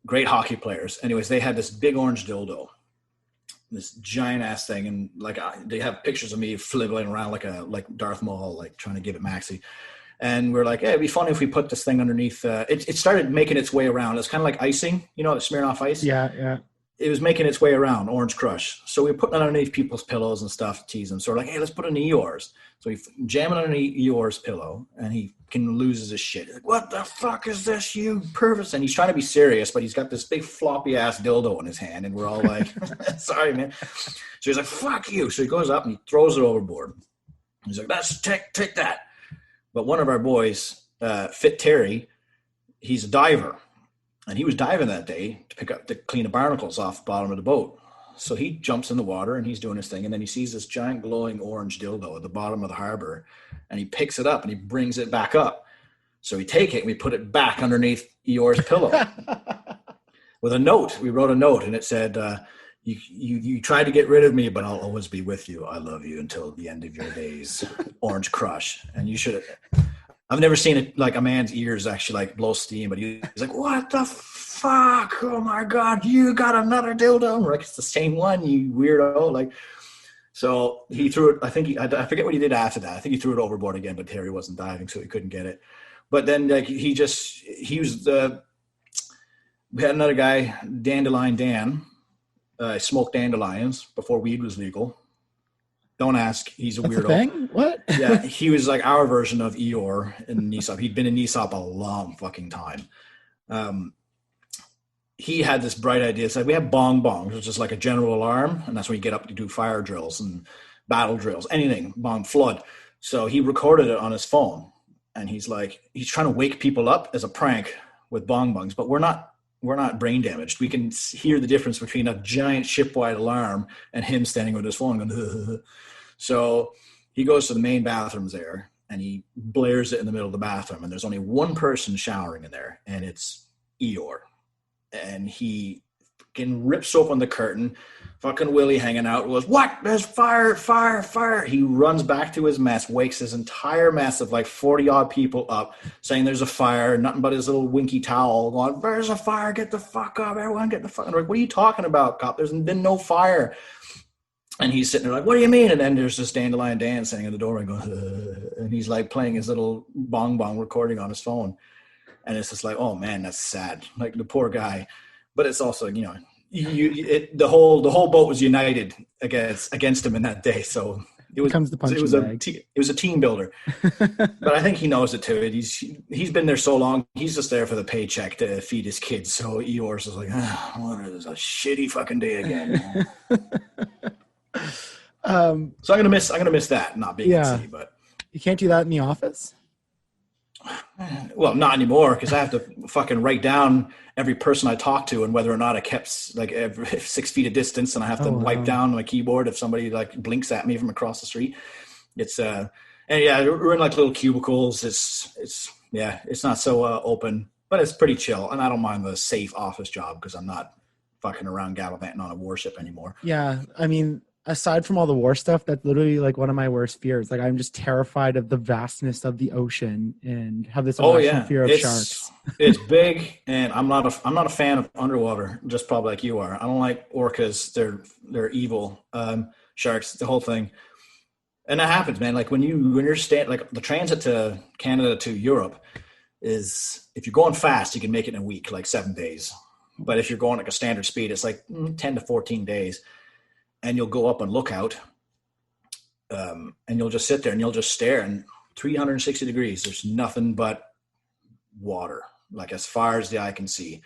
great hockey players. Anyways, they had this big orange dildo, this giant ass thing. And like they have pictures of me flibbling around like Darth Maul, like trying to give it maxi. And we're like, hey, it'd be fun if we put this thing underneath. It started making its way around. It's kind of like icing, Smirnoff Ice. Yeah. It was making its way around, Orange Crush. So we put it underneath people's pillows and stuff to tease them. So we're like, hey, let's put it in Eeyore's. So we jam it underneath Eeyore's pillow, and he loses his shit. He's like, what the fuck is this, you pervert? And he's trying to be serious, but he's got this big floppy-ass dildo in his hand, and we're all like, sorry, man. So he's like, fuck you. So he goes up and he throws it overboard. He's like, take that. But one of our boys, Fit Terry, he's a diver. And he was diving that day to clean the barnacles off the bottom of the boat. So he jumps in the water and he's doing his thing. And then he sees this giant glowing orange dildo at the bottom of the harbor. And he picks it up and he brings it back up. So we take it and we put it back underneath Eeyore's pillow with a note. We wrote a note and it said, you tried to get rid of me, but I'll always be with you. I love you until the end of your days. Orange Crush. And you should I've never seen it like a man's ears actually like blow steam, but he's like, what the fuck? Oh my God, you got another dildo. We're like, it's the same one, you weirdo. Like, so he threw it. I forget what he did after that. I think he threw it overboard again, but Terry wasn't diving, so he couldn't get it. But then like we had another guy, Dandelion Dan, smoked dandelions before weed was legal. Don't ask. He's a weirdo. That's a thing? What? Yeah, he was like our version of Eeyore in NESOP. He'd been in NESOP a long fucking time. He had this bright idea. It's like we have bong bongs, which is like a general alarm, and that's when you get up to do fire drills and battle drills, anything, bomb flood. So he recorded it on his phone, and he's trying to wake people up as a prank with bong bongs, but we're not brain damaged. We can hear the difference between a giant shipwide alarm and him standing with his phone going, So he goes to the main bathrooms there and he blares it in the middle of the bathroom. And there's only one person showering in there, and it's Eeyore. And he fucking rips open the curtain, fucking Willie hanging out, goes, what? There's fire, fire, fire. He runs back to his mess, wakes his entire mess of like 40 odd people up saying there's a fire, nothing but his little winky towel going, there's a fire, get the fuck up, everyone get the fuck up. Like, what are you talking about, cop? There's been no fire. And he's sitting there like, what do you mean? And then there's this Dandelion Dan standing at the doorway going, and he's like playing his little bong bong recording on his phone. And it's just like, oh man, that's sad. Like the poor guy. But it's also, the whole boat was united against him in that day. So becomes the punching bag. It was a team builder, but I think he knows it too. He's been there so long. He's just there for the paycheck to feed his kids. So Eeyores is like, oh, it was a shitty fucking day again. So I'm gonna miss that not being at sea. But you can't do that in the office. Well, not anymore because I have to fucking write down every person I talk to and whether or not I kept like every 6 feet of distance, and I have to wipe down my keyboard if somebody like blinks at me from across the street. It's and yeah, we're in like little cubicles. It's not so open, but it's pretty chill, and I don't mind the safe office job because I'm not fucking around gallivanting on a warship anymore. Yeah, I mean, aside from all the war stuff, that's literally like one of my worst fears. Like, I'm just terrified of the vastness of the ocean and have this irrational fear of sharks. It's big, and I'm not a fan of underwater, just probably like you are. I don't like orcas. They're evil. Sharks, the whole thing. And that happens, man. Like when you're like the transit to Canada to Europe is, if you're going fast, you can make it in a week, like 7 days. But if you're going like a standard speed, it's like 10 to 14 days. And you'll go up on lookout, and you'll just sit there and you'll just stare, and 360 degrees, there's nothing but water, like as far as the eye can see.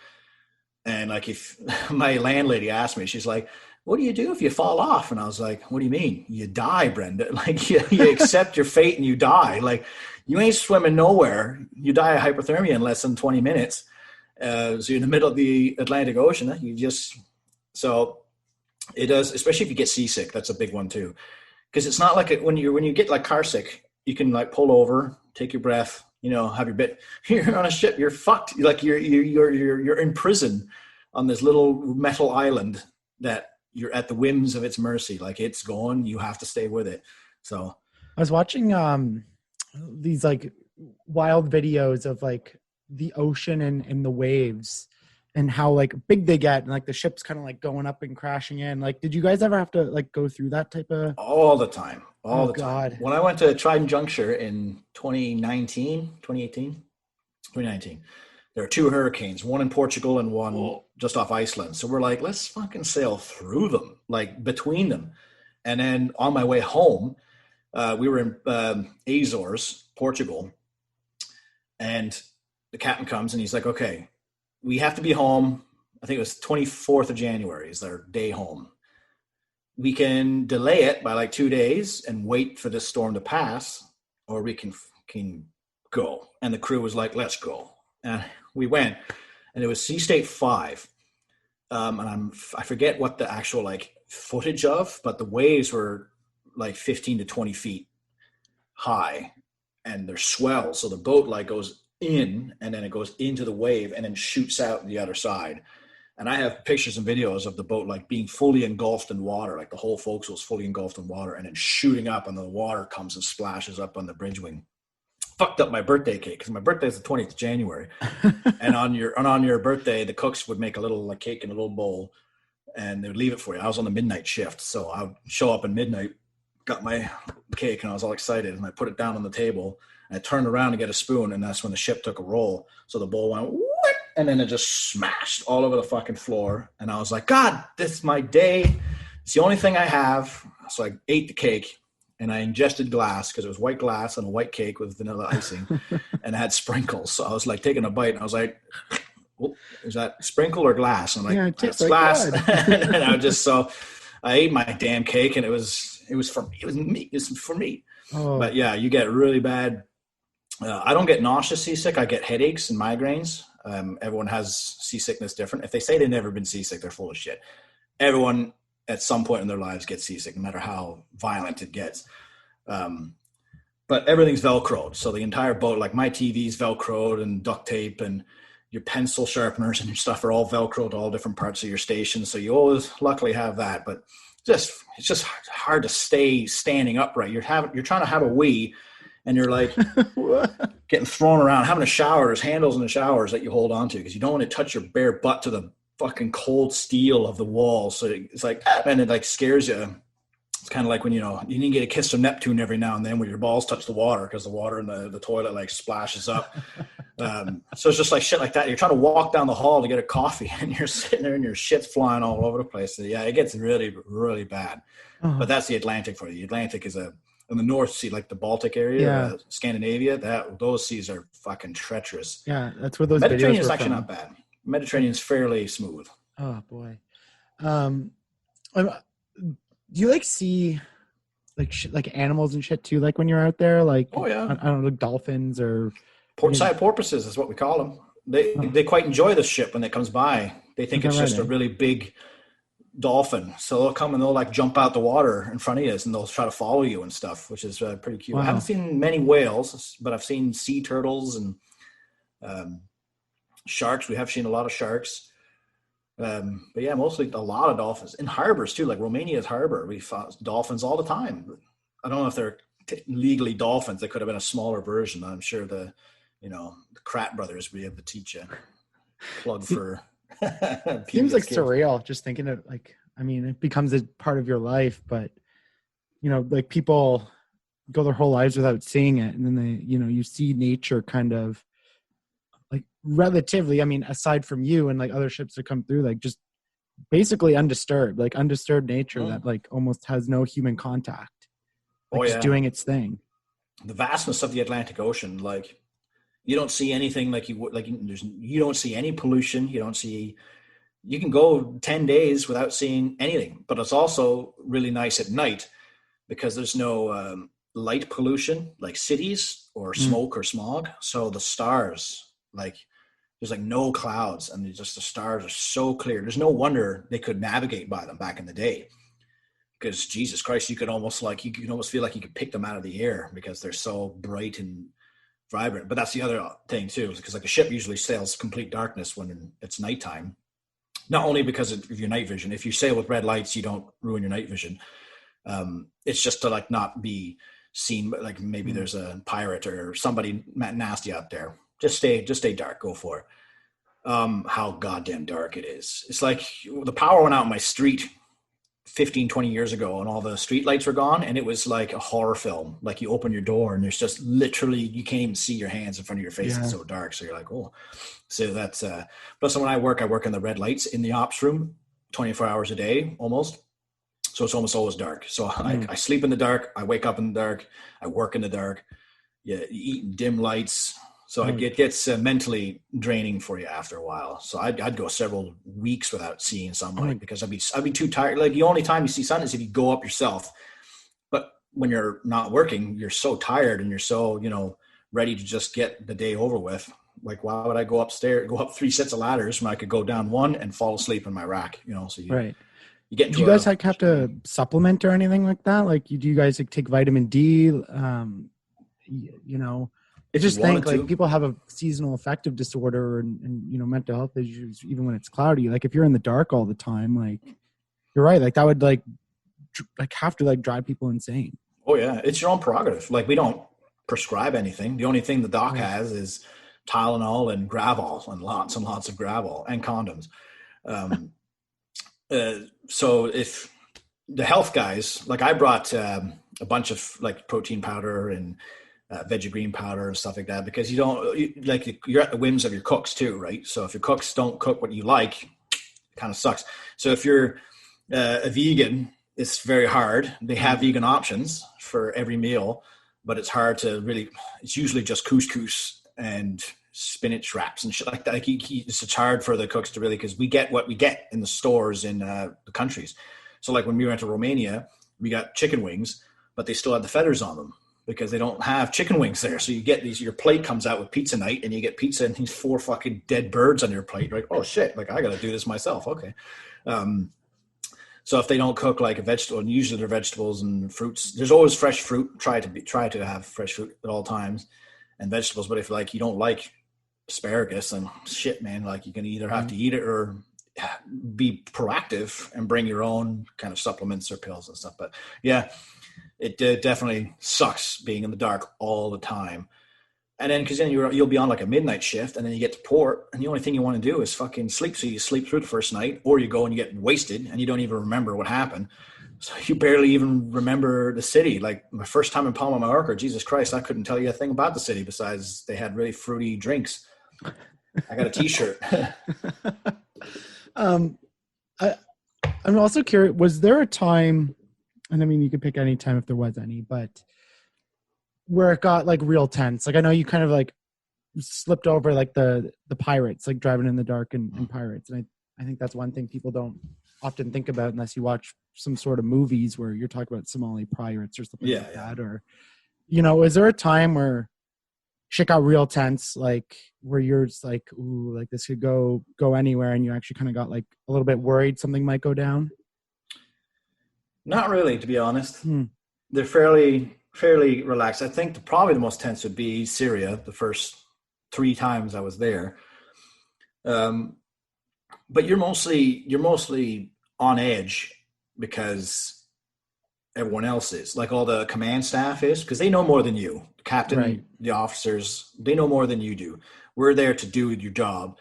And like, if my landlady asked me, she's like, what do you do if you fall off? And I was like, what do you mean? You die, Brenda. Like you accept your fate and you die. Like you ain't swimming nowhere. You die of hypothermia in less than 20 minutes. So you're in the middle of the Atlantic Ocean. It does, especially if you get seasick. That's a big one too, because it's not like when you get like car sick, you can like pull over, take your breath, have your bit. You're on a ship, you're fucked. Like you're in prison on this little metal island that you're at the whims of its mercy. Like it's going, you have to stay with it. So I was watching these like wild videos of like the ocean and the waves, and how like big they get, and like the ship's kind of like going up and crashing in. Like, did you guys ever have to like go through that type of? All the time. God. Time. When I went to Trident Juncture in 2019, there were 2 hurricanes, one in Portugal and one just off Iceland. So we're like, let's fucking sail through them, like between them. And then on my way home, we were in Azores, Portugal, and the captain comes and he's like, okay, we have to be home. I think it was 24th of January is their day home. We can delay it by like 2 days and wait for this storm to pass, or we can go. And the crew was like, let's go. And we went, and it was Sea State 5. And I forget what the actual like footage of, but the waves were like 15 to 20 feet high, and there's swells. So the boat like goes in, and then it goes into the wave and then shoots out the other side. And I have pictures and videos of the boat like being fully engulfed in water, like the whole forecastle was fully engulfed in water, and then shooting up, and the water comes and splashes up on the bridge wing. Fucked up my birthday cake, because my birthday is the 20th of January. And on your birthday, the cooks would make a little like cake in a little bowl, and they would leave it for you. I was on the midnight shift, so I would show up at midnight, got my cake, and I was all excited, and I put it down on the table. I turned around to get a spoon, and that's when the ship took a roll. So the bowl went, whoop, and then it just smashed all over the fucking floor. And I was like, God, this is my day. It's the only thing I have. So I ate the cake, and I ingested glass, because it was white glass and a white cake with vanilla icing, and it had sprinkles. So I was like taking a bite, and I was like, oh, is that sprinkle or glass? And I'm like, yeah, it's like glass. And I ate my damn cake, and it was for me. It was for me. Oh. But yeah, you get really bad. I don't get nauseous seasick. I get headaches and migraines. Everyone has seasickness different. If they say they've never been seasick, they're full of shit. Everyone at some point in their lives gets seasick, no matter how violent it gets. But everything's Velcroed. So the entire boat, like my TV's Velcroed and duct tape, and your pencil sharpeners and your stuff are all Velcroed to all different parts of your station. So you always luckily have that. But it's just hard to stay standing upright. You're trying to have a wee, and you're like getting thrown around, having a shower. There's handles in the showers that you hold on to, because you don't want to touch your bare butt to the fucking cold steel of the wall. So it's like, and it like scares you. It's kind of like when, you need to get a kiss from Neptune every now and then when your balls touch the water, because the water in the toilet like splashes up. So it's just like shit like that. You're trying to walk down the hall to get a coffee and you're sitting there and your shit's flying all over the place. So yeah, it gets really, really bad. But that's the Atlantic for you. The Atlantic is in the North Sea, like the Baltic area, Scandinavia, those seas are fucking treacherous. Yeah, that's where those Mediterranean videos is were actually from. not bad. Mediterranean is fairly smooth. Oh boy. Do you like see like animals and shit too? Like when you're out there, like oh yeah, I don't know, like dolphins or port-side porpoises is what we call them. They quite enjoy the ship when it comes by. They think it's just a really big dolphin, so they'll come and they'll like jump out the water in front of you and they'll try to follow you and stuff, which is pretty cute. Wow. I haven't seen many whales, but I've seen sea turtles and sharks. We have seen a lot of sharks. But yeah, mostly a lot of dolphins in harbors too, like Romania's harbor. We found dolphins all the time. I don't know if they're legally dolphins. They could have been a smaller version. I'm sure the Krat brothers would be able to teach you. Plug for. Seems like surreal just thinking of like, I mean, it becomes a part of your life, but like people go their whole lives without seeing it. And then they, you see nature kind of like relatively, I mean, aside from you and like other ships that come through, like just basically undisturbed nature that like almost has no human contact. Like just doing its thing. The vastness of the Atlantic Ocean, like you don't see anything like you would, like you don't see any pollution. You can go 10 days without seeing anything, but it's also really nice at night because there's no light pollution like cities or smoke or smog. So the stars, like there's like no clouds and the stars are so clear. There's no wonder they could navigate by them back in the day, because Jesus Christ, you could almost feel like you could pick them out of the air because they're so bright and vibrant. But that's the other thing too, because like a ship usually sails complete darkness when it's nighttime. Not only because of your night vision. If you sail with red lights, you don't ruin your night vision. It's just to like not be seen, like maybe there's a pirate or somebody nasty out there. Just stay dark. Go for it. How goddamn dark it is. It's like the power went out in my street 15, 20 years ago and all the street lights were gone, and it was like a horror film. Like you open your door and there's just literally, you can't even see your hands in front of your face. It's so dark. So you're like, oh, so that's plus when I work in the red lights in the ops room 24 hours a day almost. So it's almost always dark. So I sleep in the dark, I wake up in the dark, I work in the dark. You eat in dim lights. So it gets mentally draining for you after a while. So I'd go several weeks without seeing sunlight because I'd be too tired. Like the only time you see sun is if you go up yourself. But when you're not working, you're so tired and you're so, ready to just get the day over with. Like, why would I go up 3 sets of ladders when I could go down one and fall asleep in my rack? So right. You get. Do you guys have to supplement or anything like that? Like, do you guys take vitamin D? I just think like people have a seasonal affective disorder and mental health issues even when it's cloudy. Like if you're in the dark all the time, like you're right, like that would like have to like drive people insane. Oh yeah, it's your own prerogative. Like we don't prescribe anything. The only thing the doc has is Tylenol and Gravol and lots of Gravol and condoms. So if the health guys, like I brought a bunch of like protein powder and veggie green powder and stuff like that, because you're at the whims of your cooks too, right? So if your cooks don't cook what you like, it kind of sucks. So if you're a vegan, it's very hard. They have vegan options for every meal, but it's hard to really, it's usually just couscous and spinach wraps and shit like that. Like it's hard for the cooks to really, because we get what we get in the stores in the countries. So like when we went to Romania, we got chicken wings, but they still had the feathers on them, because they don't have chicken wings there. So you get your plate comes out with pizza night and you get pizza and these 4 fucking dead birds on your plate. You're like, oh shit, like I got to do this myself. Okay. So if they don't cook like a vegetable, and usually they're vegetables and fruits, there's always fresh fruit. Try to have fresh fruit at all times and vegetables. But if like you don't like asparagus, then shit, man, like you can either have to eat it or be proactive and bring your own kind of supplements or pills and stuff. But yeah, it definitely sucks being in the dark all the time. And then, because then you'll be on like a midnight shift, and then you get to port, and the only thing you want to do is fucking sleep. So you sleep through the first night, or you go and you get wasted, and you don't even remember what happened. So you barely even remember the city. Like my first time in Palma, Mallorca, Jesus Christ, I couldn't tell you a thing about the city besides they had really fruity drinks. I got a t-shirt. I'm also curious, was there a time, and I mean, you could pick any time if there was any, but where it got like real tense? Like, I know you kind of like slipped over like the pirates, like driving in the dark and pirates. And I think that's one thing people don't often think about unless you watch some sort of movies where you're talking about Somali pirates or something like that. Or, is there a time where shit got real tense, like where you're just like, ooh, like this could go anywhere, and you actually kind of got like a little bit worried something might go down? Not really, to be honest. They're fairly relaxed. I think probably the most tense would be Syria, the first 3 times I was there. But you're mostly on edge because everyone else is, like all the command staff is, because they know more than you. The captain, right. The officers, they know more than you do. We're there to do your job.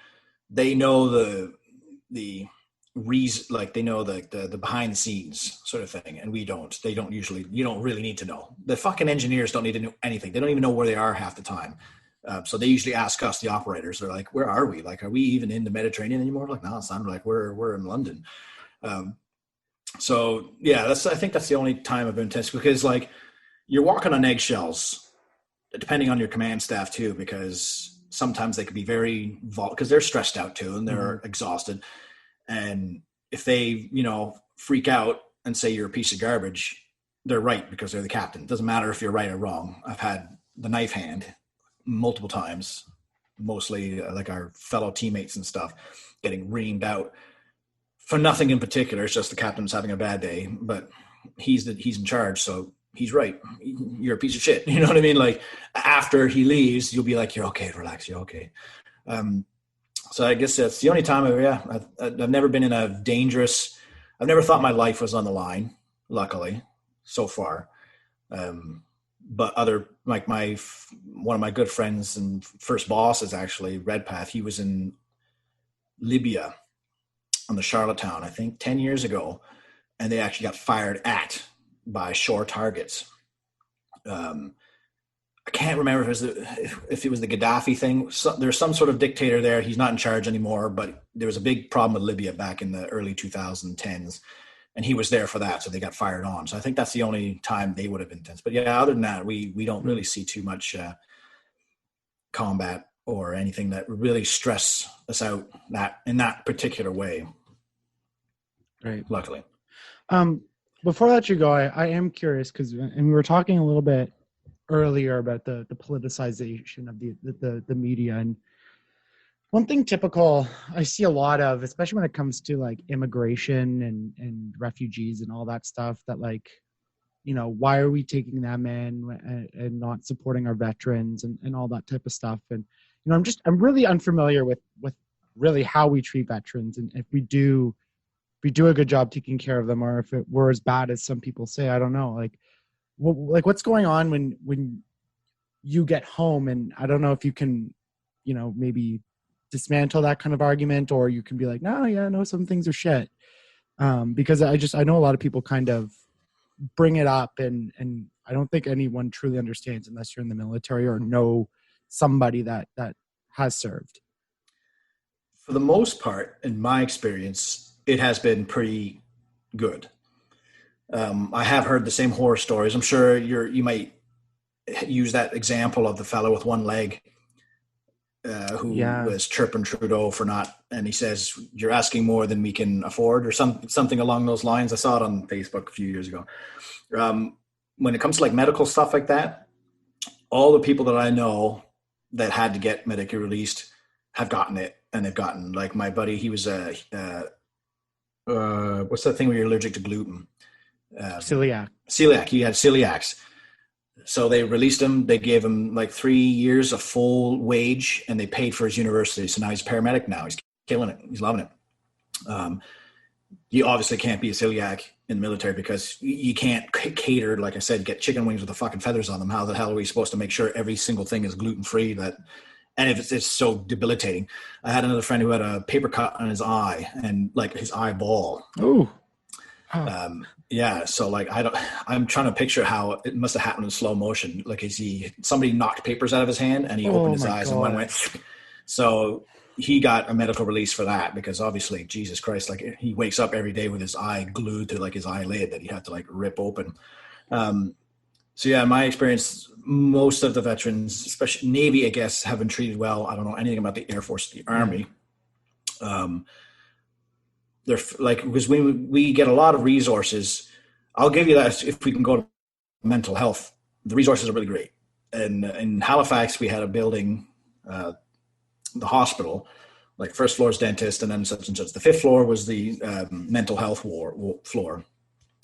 They know the reason, like they know the behind the scenes sort of thing, and we don't. They don't usually. You don't really need to know. The fucking engineers don't need to know anything. They don't even know where they are half the time. So they usually ask us, the operators. They're like, "Where are we? Like, are we even in the Mediterranean anymore?" Like, no, it's not. Like, we're in London. So yeah, I think that's the only time I've been tense, because like you're walking on eggshells, depending on your command staff too, because sometimes they could be very because they're stressed out too and they're exhausted. And if they, freak out and say you're a piece of garbage, they're right, because they're the captain. It doesn't matter if you're right or wrong. I've had the knife hand multiple times, mostly like our fellow teammates and stuff, getting reamed out for nothing in particular. It's just the captain's having a bad day, but he's in charge, so he's right. You're a piece of shit. You know what I mean? Like after he leaves, you'll be like, "You're okay, relax, you're okay." So I guess that's the only time I've never been in a dangerous. I've never thought my life was on the line, luckily, so far. But like one of my good friends and first boss is actually Redpath. He was in Libya on the Charlottetown, I think 10 years ago, and they actually got fired at by shore targets. I can't remember if it was the Gaddafi thing. There's some sort of dictator there. He's not in charge anymore, but there was a big problem with Libya back in the early 2010s, and he was there for that, so they got fired on. So I think that's the only time they would have been tense. But yeah, other than that, we don't really see too much combat or anything that would really stress us out in that particular way. Right. Luckily. Before I let you go, I am curious, and we were talking a little bit earlier about the politicization of the media, and one thing typical I see a lot of, especially when it comes to like immigration and refugees and all that stuff, that like, why are we taking them in and not supporting our veterans and all that type of stuff. And I'm really unfamiliar with really how we treat veterans, and if we do a good job taking care of them, or if it were as bad as some people say. I don't know. Like what's going on when you get home, and I don't know if you can, maybe dismantle that kind of argument, or you can be like, no, some things are shit. Because I know a lot of people kind of bring it up, and I don't think anyone truly understands unless you're in the military or know somebody that has served. For the most part, in my experience, it has been pretty good. I have heard the same horror stories. I'm sure you might use that example of the fellow with one leg who was chirping Trudeau for not, and he says, "You're asking more than we can afford," or something along those lines. I saw it on Facebook a few years ago. When it comes to like medical stuff like that, all the people that I know that had to get medically released have gotten it, and they've gotten, like my buddy, he was what's that thing where you're allergic to gluten? Celiac. He had celiacs. So they released him. They gave him like 3 years of full wage, and they paid for his university. So now he's a paramedic now. He's killing it. He's loving it. You obviously can't be a celiac in the military because you can't cater, like I said, get chicken wings with the fucking feathers on them. How the hell are we supposed to make sure every single thing is gluten-free? And if it's so debilitating. I had another friend who had a paper cut on his eye, and like his eyeball. Ooh. Yeah. So like, I'm trying to picture how it must have happened in slow motion. Like somebody knocked papers out of his hand and he opened his eyes and one went. So he got a medical release for that because obviously, Jesus Christ, like he wakes up every day with his eye glued to like his eyelid that he had to like rip open. So yeah, in my experience, most of the veterans, especially Navy, I guess, have been treated well. I don't know anything about the Air Force, the Army. They're like, because we get a lot of resources. I'll give you that if we can go to mental health. The resources are really great. And in Halifax, we had a building, the hospital, like first floor is dentist and then such and such. The fifth floor was the mental health floor.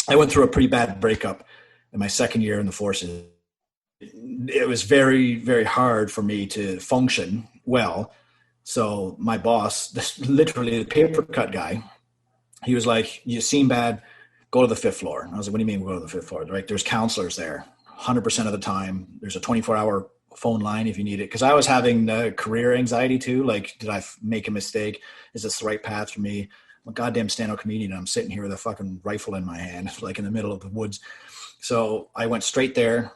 I went through a pretty bad breakup in my second year in the forces. It was very, very hard for me to function well. So my boss, literally the paper cut guy, he was like, you seem bad, go to the fifth floor. And I was like, what do you mean go to the fifth floor? Right? There's counselors there 100% of the time. There's a 24-hour phone line if you need it. Because I was having career anxiety too. Like, did I make a mistake? Is this the right path for me? I'm a goddamn stand-up comedian. And I'm sitting here with a fucking rifle in my hand, like in the middle of the woods. So I went straight there,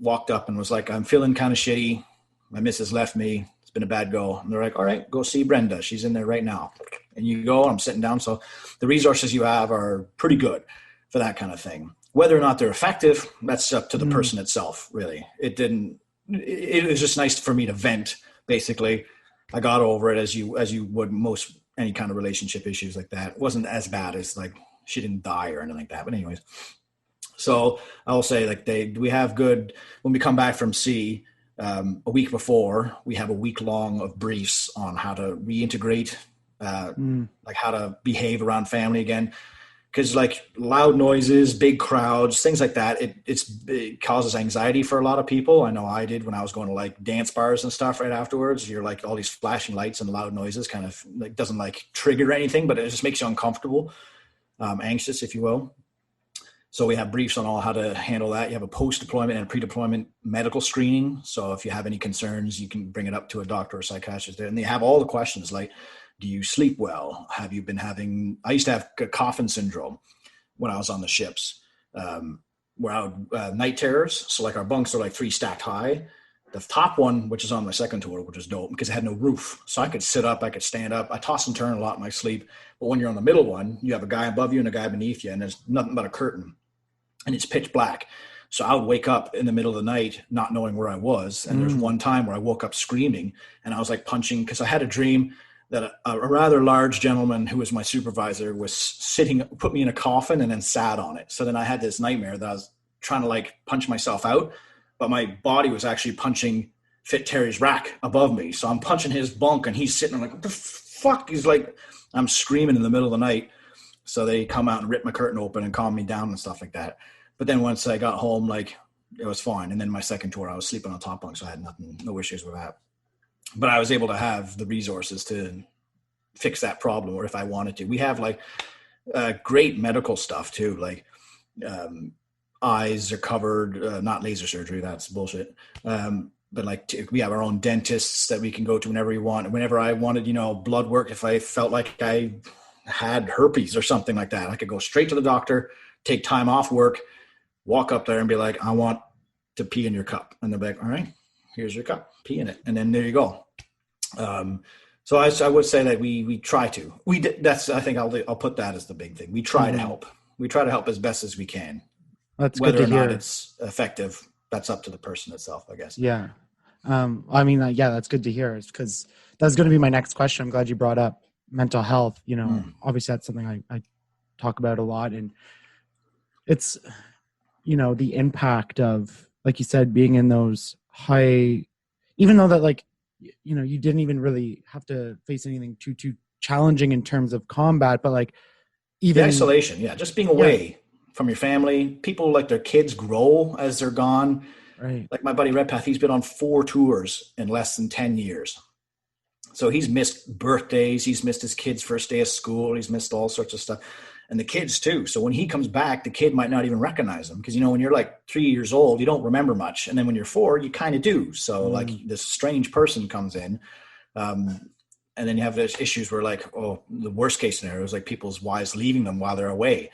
walked up and was like, I'm feeling kind of shitty. My missus left me. It's been a bad go. And they're like, all right, go see Brenda. She's in there right now. And you go, I'm sitting down. So the resources you have are pretty good for that kind of thing. Whether or not they're effective, that's up to the person itself, really. It was just nice for me to vent, basically. I got over it as you would most any kind of relationship issues like that. It wasn't as bad as like she didn't die or anything like that. But anyways, so I'll say like we have good, when we come back from sea, a week before, we have a week long of briefs on how to reintegrate, like how to behave around family again. Because like loud noises, big crowds, things like that, it causes anxiety for a lot of people. I know I did when I was going to like dance bars and stuff right afterwards. You're like all these flashing lights and loud noises kind of like doesn't like trigger anything, but it just makes you uncomfortable, anxious, if you will. So we have briefs on all how to handle that. You have a post-deployment and a pre-deployment medical screening. So if you have any concerns, you can bring it up to a doctor or psychiatrist there. And they have all the questions like, do you sleep well? Have you been I used to have coffin syndrome when I was on the ships, where I would night terrors. So like our bunks are like 3 stacked high. The top one, which is on my second tour, which is dope because it had no roof. So I could sit up, I could stand up. I toss and turn a lot in my sleep. But when you're on the middle one, you have a guy above you and a guy beneath you, and there's nothing but a curtain. And it's pitch black. So I would wake up in the middle of the night, not knowing where I was. And there's one time where I woke up screaming and I was like punching, because I had a dream that a rather large gentleman who was my supervisor was put me in a coffin and then sat on it. So then I had this nightmare that I was trying to like punch myself out, but my body was actually punching Fit Terry's rack above me. So I'm punching his bunk and he's sitting there like, what the fuck? He's like, I'm screaming in the middle of the night. So they come out and rip my curtain open and calm me down and stuff like that. But then once I got home, like it was fine. And then my second tour, I was sleeping on top bunk. So I had no issues with that. But I was able to have the resources to fix that problem, or if I wanted to. We have like great medical stuff too. Like eyes are covered, not laser surgery. That's bullshit. But like we have our own dentists that we can go to whenever we want. Whenever I wanted, blood work, if I felt like I had herpes or something like that, I could go straight to the doctor, take time off work, walk up there and be like, I want to pee in your cup. And they're like, all right, here's your cup, pee in it. And then there you go. So I would say that we try to, I think I'll put that as the big thing. We try to help. We try to help as best as we can. That's whether good to or not hear. it's effective. That's up to the person itself, I guess. Yeah. That's good to hear, because that's going to be my next question. I'm glad you brought up mental health. Obviously that's something I talk about a lot, and it's, the impact of, like you said, being in those high, even though that like, you didn't even really have to face anything too challenging in terms of combat, but like even the isolation. Yeah. Just being away from your family. People, like, their kids grow as they're gone. Right. Like my buddy Redpath, he's been on 4 tours in less than 10 years. So he's missed birthdays. He's missed his kid's first day of school. He's missed all sorts of stuff. And the kids too. So when he comes back, the kid might not even recognize him. Because, when you're like 3 years old, you don't remember much. And then when you're 4, you kind of do. So like this strange person comes in. And then you have those issues where like, the worst case scenario is like people's wives leaving them while they're away.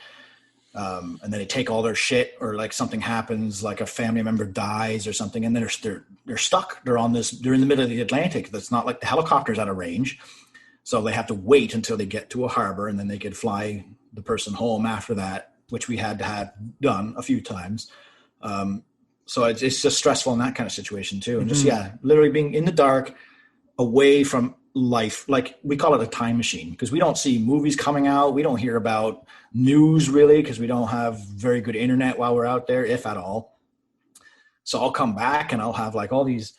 And then they take all their shit, or like something happens, like a family member dies or something, and then they're stuck. They're in the middle of the Atlantic. That's not like the helicopter's out of range. So they have to wait until they get to a harbor, and then they could fly the person home after that, which we had to have done a few times. So it's just stressful in that kind of situation too. And just, literally being in the dark, away from life. Like, we call it a time machine because we don't see movies coming out. We don't hear about news really because we don't have very good internet while we're out there, if at all. So I'll come back and I'll have like all these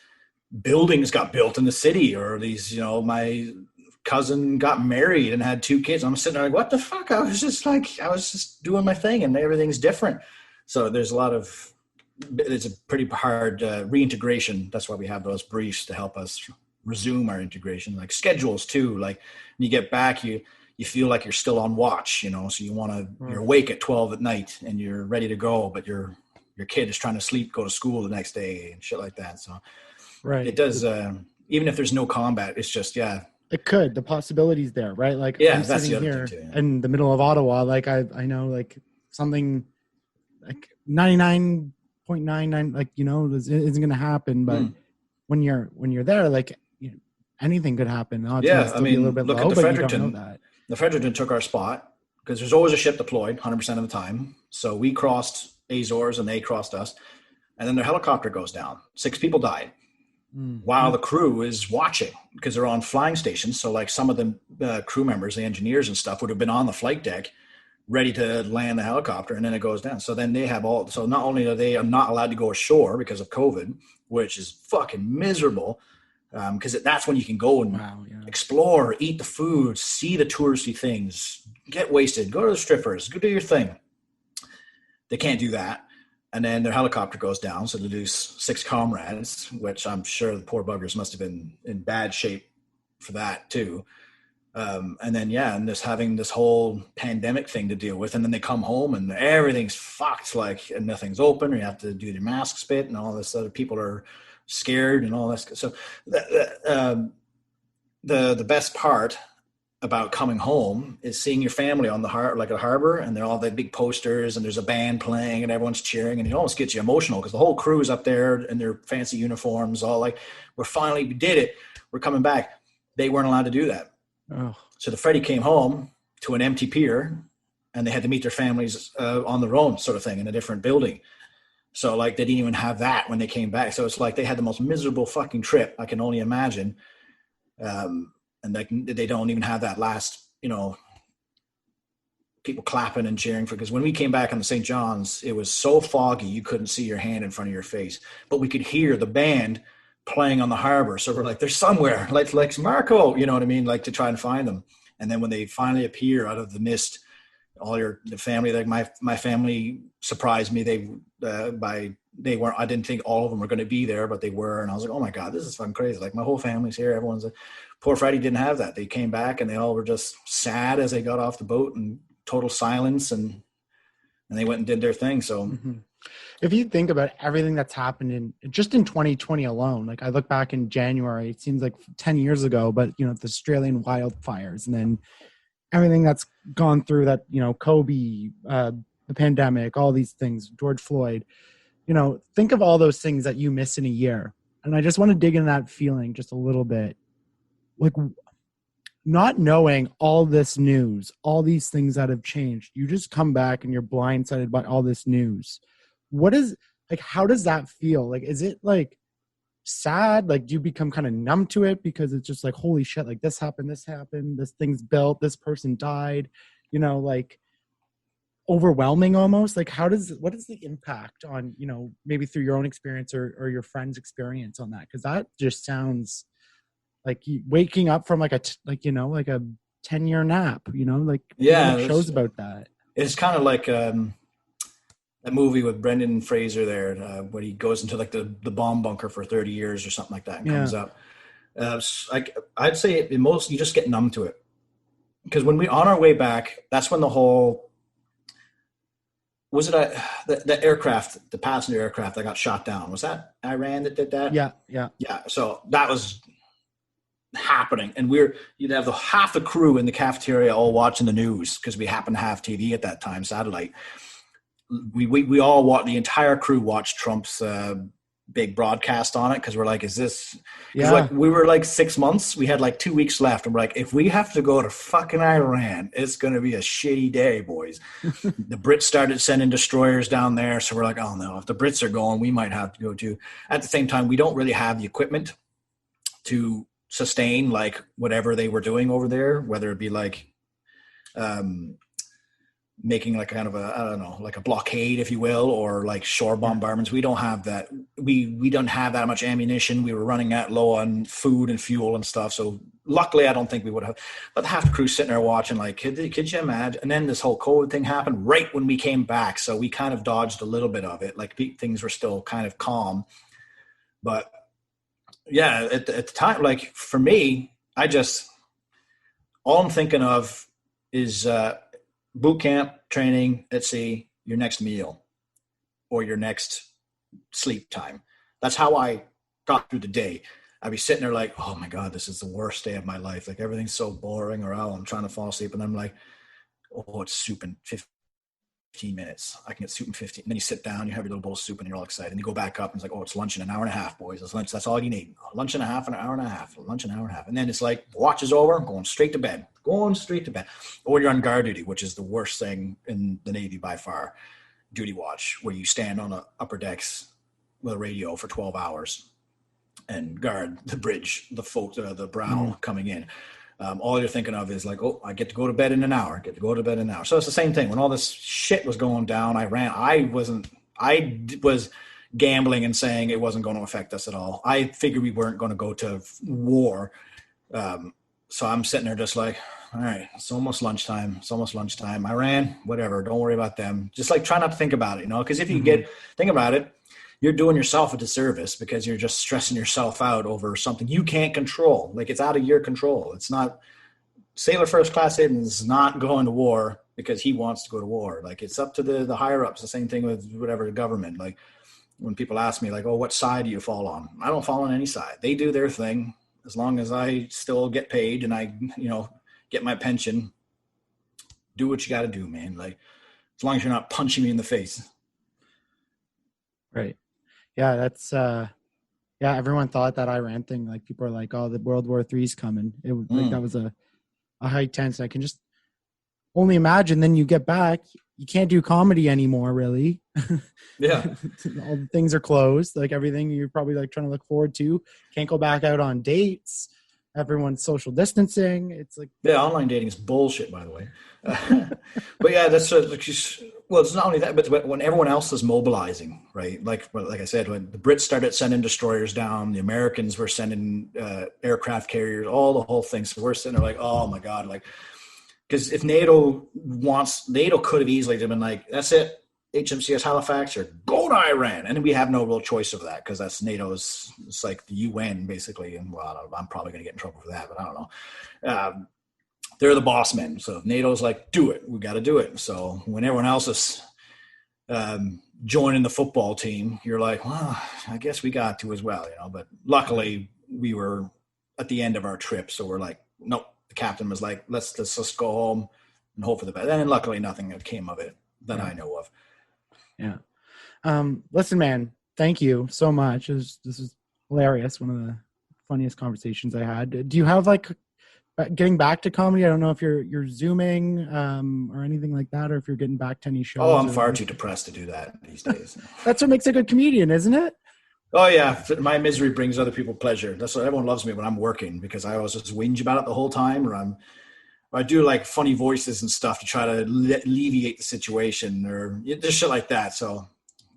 buildings got built in the city, or these, my cousin got married and had 2 kids. I'm sitting there like, what the fuck? I was just doing my thing and everything's different. So there's it's a pretty hard reintegration. That's why we have those briefs to help us resume our integration, like schedules too. Like when you get back, you feel like you're still on watch, so you're awake at 12 at night and you're ready to go, but your kid is trying to sleep, go to school the next day and shit like that. So it does, even if there's no combat, it's just, the possibilities there, right? Like, yeah, I'm that's sitting the other here thing too, in the middle of Ottawa, like I know like something like 99.99, like, isn't going to happen. But when you're there, like, anything could happen. Odds might still be a little bit look low, at the but Fredericton. you don't know that. The Fredericton took our spot because there's always a ship deployed 100% of the time. So we crossed Azores and they crossed us. And then their helicopter goes down. 6 people died while the crew is watching because they're on flying stations. So like some of the crew members, the engineers and stuff would have been on the flight deck ready to land the helicopter, and then it goes down. So then they have so not only are they not allowed to go ashore because of COVID, which is fucking miserable, because that's when you can go and explore, eat the food, see the touristy things, get wasted, go to the strippers, go do your thing. They can't do that. And then their helicopter goes down, so they lose 6 comrades, which I'm sure the poor buggers must have been in bad shape for that too. And then, and just having this whole pandemic thing to deal with. And then they come home and everything's fucked, like, and nothing's open, or you have to do your mask spit and all this other people are scared and all this. So the best part about coming home is seeing your family on the harbor, and they're all the big posters and there's a band playing and everyone's cheering, and it almost gets you emotional because the whole crew is up there in their fancy uniforms, all like, we did it. We're coming back. They weren't allowed to do that. Oh. So the Freddie came home to an empty pier and they had to meet their families on their own, sort of thing, in a different building. So like they didn't even have that when they came back. So it's like they had the most miserable fucking trip I can only imagine. And like they don't even have that last, people clapping and cheering because when we came back on the St. John's, it was so foggy you couldn't see your hand in front of your face, but we could hear the band playing on the harbor. So we're like, they're somewhere, like Marco, you know what I mean? Like, to try and find them. And then when they finally appear out of the mist, the family, like my family surprised me. They weren't, I didn't think all of them were going to be there, but they were. And I was like, oh my God, this is fucking crazy. Like, my whole family's here. Everyone's poor Freddie didn't have that. They came back and they all were just sad as they got off the boat, and total silence. And they went and did their thing. So if you think about everything that's happened just in 2020 alone, like I look back in January, it seems like 10 years ago, but the Australian wildfires, and then everything that's gone through that, Kobe, the pandemic, all these things, George Floyd, think of all those things that you miss in a year. And I just want to dig in that feeling just a little bit, like not knowing all this news, all these things that have changed. You just come back and you're blindsided by all this news. How does that feel? Like, is it like sad? Like, do you become kind of numb to it because it's just like, holy shit, like this happened, this thing's built, this person died, like overwhelming almost? Like, what is the impact on, maybe through your own experience or your friend's experience on that? Because that just sounds like you waking up from like a 10-year nap, like shows about that. It's kind of like that movie with Brendan Fraser there, where he goes into like the bomb bunker for 30 years or something like that and comes up. I'd say you just get numb to it. Because when we on our way back, that's when the whole, was it the aircraft, the passenger aircraft that got shot down? Was that Iran that did that? Yeah. So that was happening, and you'd have half the crew in the cafeteria all watching the news because we happened to have TV at that time, satellite. We all watched, the entire crew watched Trump's big broadcast on it because we're like, is this? Because like we were like 6 months, we had like 2 weeks left, and we're like, if we have to go to fucking Iran, it's going to be a shitty day, boys. The Brits started sending destroyers down there, so we're like, oh no, if the Brits are going, we might have to go too. At the same time, we don't really have the equipment to sustain like whatever they were doing over there, whether it be like making like kind of a, I don't know, like a blockade, if you will, or like shore bombardments. We don't have that. We don't have that much ammunition. We were running out low on food and fuel and stuff. So luckily, I don't think we would have. But half the crew sitting there watching, like, could you imagine? And then this whole COVID thing happened right when we came back. So we kind of dodged a little bit of it. Like things were still kind of calm. But yeah, at the time, like for me, all I'm thinking of is boot camp, training at sea, your next meal, or your next sleep time. That's how I got through the day. I'd be sitting there like, oh my God, this is the worst day of my life. Like everything's so boring, or I'm trying to fall asleep, and I'm like, oh, it's soup in 15 minutes. I can get soup in 15. And then you sit down, you have your little bowl of soup, and you're all excited. And you go back up, and it's like, oh, it's lunch in an hour and a half, boys. It's lunch. That's all you need. Lunch and a half, an hour and a half. Lunch an hour and a half. And then it's like, watch is over, I'm going straight to bed. Or you're on guard duty, which is the worst thing in the Navy by far. Duty watch, where you stand on the upper decks with a radio for 12 hours and guard the bridge, the brow coming in. All you're thinking of is like, oh, I get to go to bed in an hour. So it's the same thing. When all this shit was going down, I was gambling and saying it wasn't going to affect us at all. I figured we weren't going to go to war. So I'm sitting there just like, all right, it's almost lunchtime. Iran, whatever. Don't worry about them. Just like try not to think about it, because if you think about it, you're doing yourself a disservice because you're just stressing yourself out over something you can't control. Like it's out of your control. It's not Sailor First Class Iddon's not going to war because he wants to go to war. Like it's up to the higher ups. The same thing with whatever government. Like when people ask me like, oh, what side do you fall on? I don't fall on any side. They do their thing. As long as I still get paid and I, get my pension, do what you got to do, man. Like as long as you're not punching me in the face. Right. Yeah, that's everyone thought that Iran thing, like people are like, oh, the World War III is coming. It was like that was a high tense. I can just only imagine. Then you get back, you can't do comedy anymore, really. Yeah. All the things are closed. Like everything you're probably like trying to look forward to. Can't go back out on dates. Everyone's social distancing. It's like online dating is bullshit, by the way. But yeah, that's well, it's not only that, but when everyone else is mobilizing, right? Like I said, when the Brits started sending destroyers down, the Americans were sending aircraft carriers, all the whole thing. So we're sitting there like, oh my God, like, because if NATO could have easily been like, that's it, HMCS Halifax, or go to Iran. And we have no real choice of that because that's NATO's, it's like the UN basically. And well, I'm probably going to get in trouble for that, but I don't know. They're the boss men. So if NATO's like, do it, we got to do it. So when everyone else is joining the football team, you're like, well, I guess we got to as well, but luckily we were at the end of our trip. So we're like, nope. The captain was like, let's just go home and hope for the best. And luckily nothing came of it that I know of. Yeah. Listen, man, thank you so much. This is hilarious. One of the funniest conversations I had. Do you have like getting back to comedy? I don't know if you're Zooming or anything like that, or if you're getting back to any shows. Oh, I'm far too depressed to do that these days. That's what makes a good comedian, isn't it? Oh yeah, my misery brings other people pleasure. That's what everyone loves me when I'm working, because I always just whinge about it the whole time, or I do like funny voices and stuff to try to alleviate the situation, or just shit like that. So,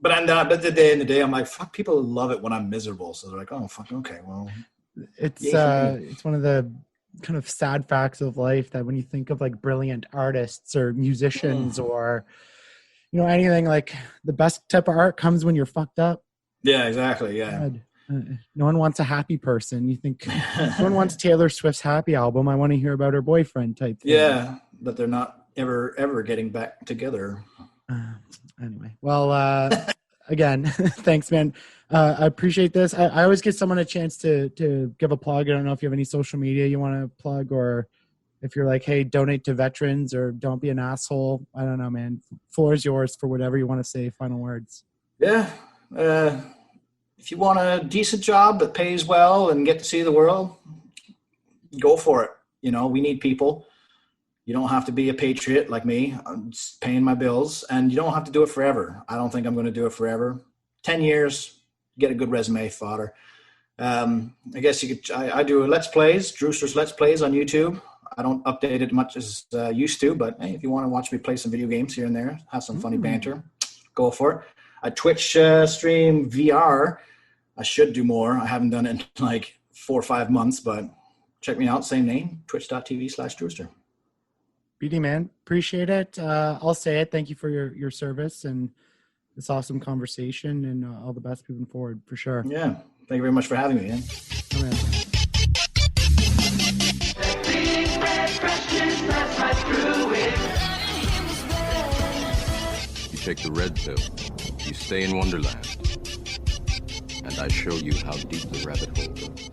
but at the end of the day, I'm like, fuck, people love it when I'm miserable. So they're like, oh, fuck, okay, well, it's one of the kind of sad facts of life that when you think of like brilliant artists or musicians or anything, like the best type of art comes when you're fucked up. Yeah, exactly. Yeah. No one wants a happy person. You think no one wants Taylor Swift's happy album. I want to hear about her boyfriend type thing. Yeah, but they're not ever getting back together. Anyway, well, again, thanks, man. I appreciate this. I always give someone a chance to give a plug. I don't know if you have any social media you want to plug, or if you're like, hey, donate to veterans, or don't be an asshole. I don't know, man. Floor is yours for whatever you want to say. Final words. Yeah. If you want a decent job that pays well and get to see the world, go for it. You know, we need people. You don't have to be a patriot like me. I'm just paying my bills, and you don't have to do it forever. I don't think I'm going to do it forever. 10 years, get a good resume fodder. I guess you could. I do Let's Plays, Drewster's Let's Plays on YouTube. I don't update it much as used to, but hey, if you want to watch me play some video games here and there, have some funny banter, go for it. I Twitch stream VR. I should do more. I haven't done it in like 4 or 5 months, but check me out. Same name, twitch.tv/Drewster. BD, man, appreciate it. I'll say it. Thank you for your service and this awesome conversation, and all the best moving forward, for sure. Yeah. Thank you very much for having me, man. Oh, man. You take the red pill, you stay in Wonderland, and I show you how deep the rabbit hole goes.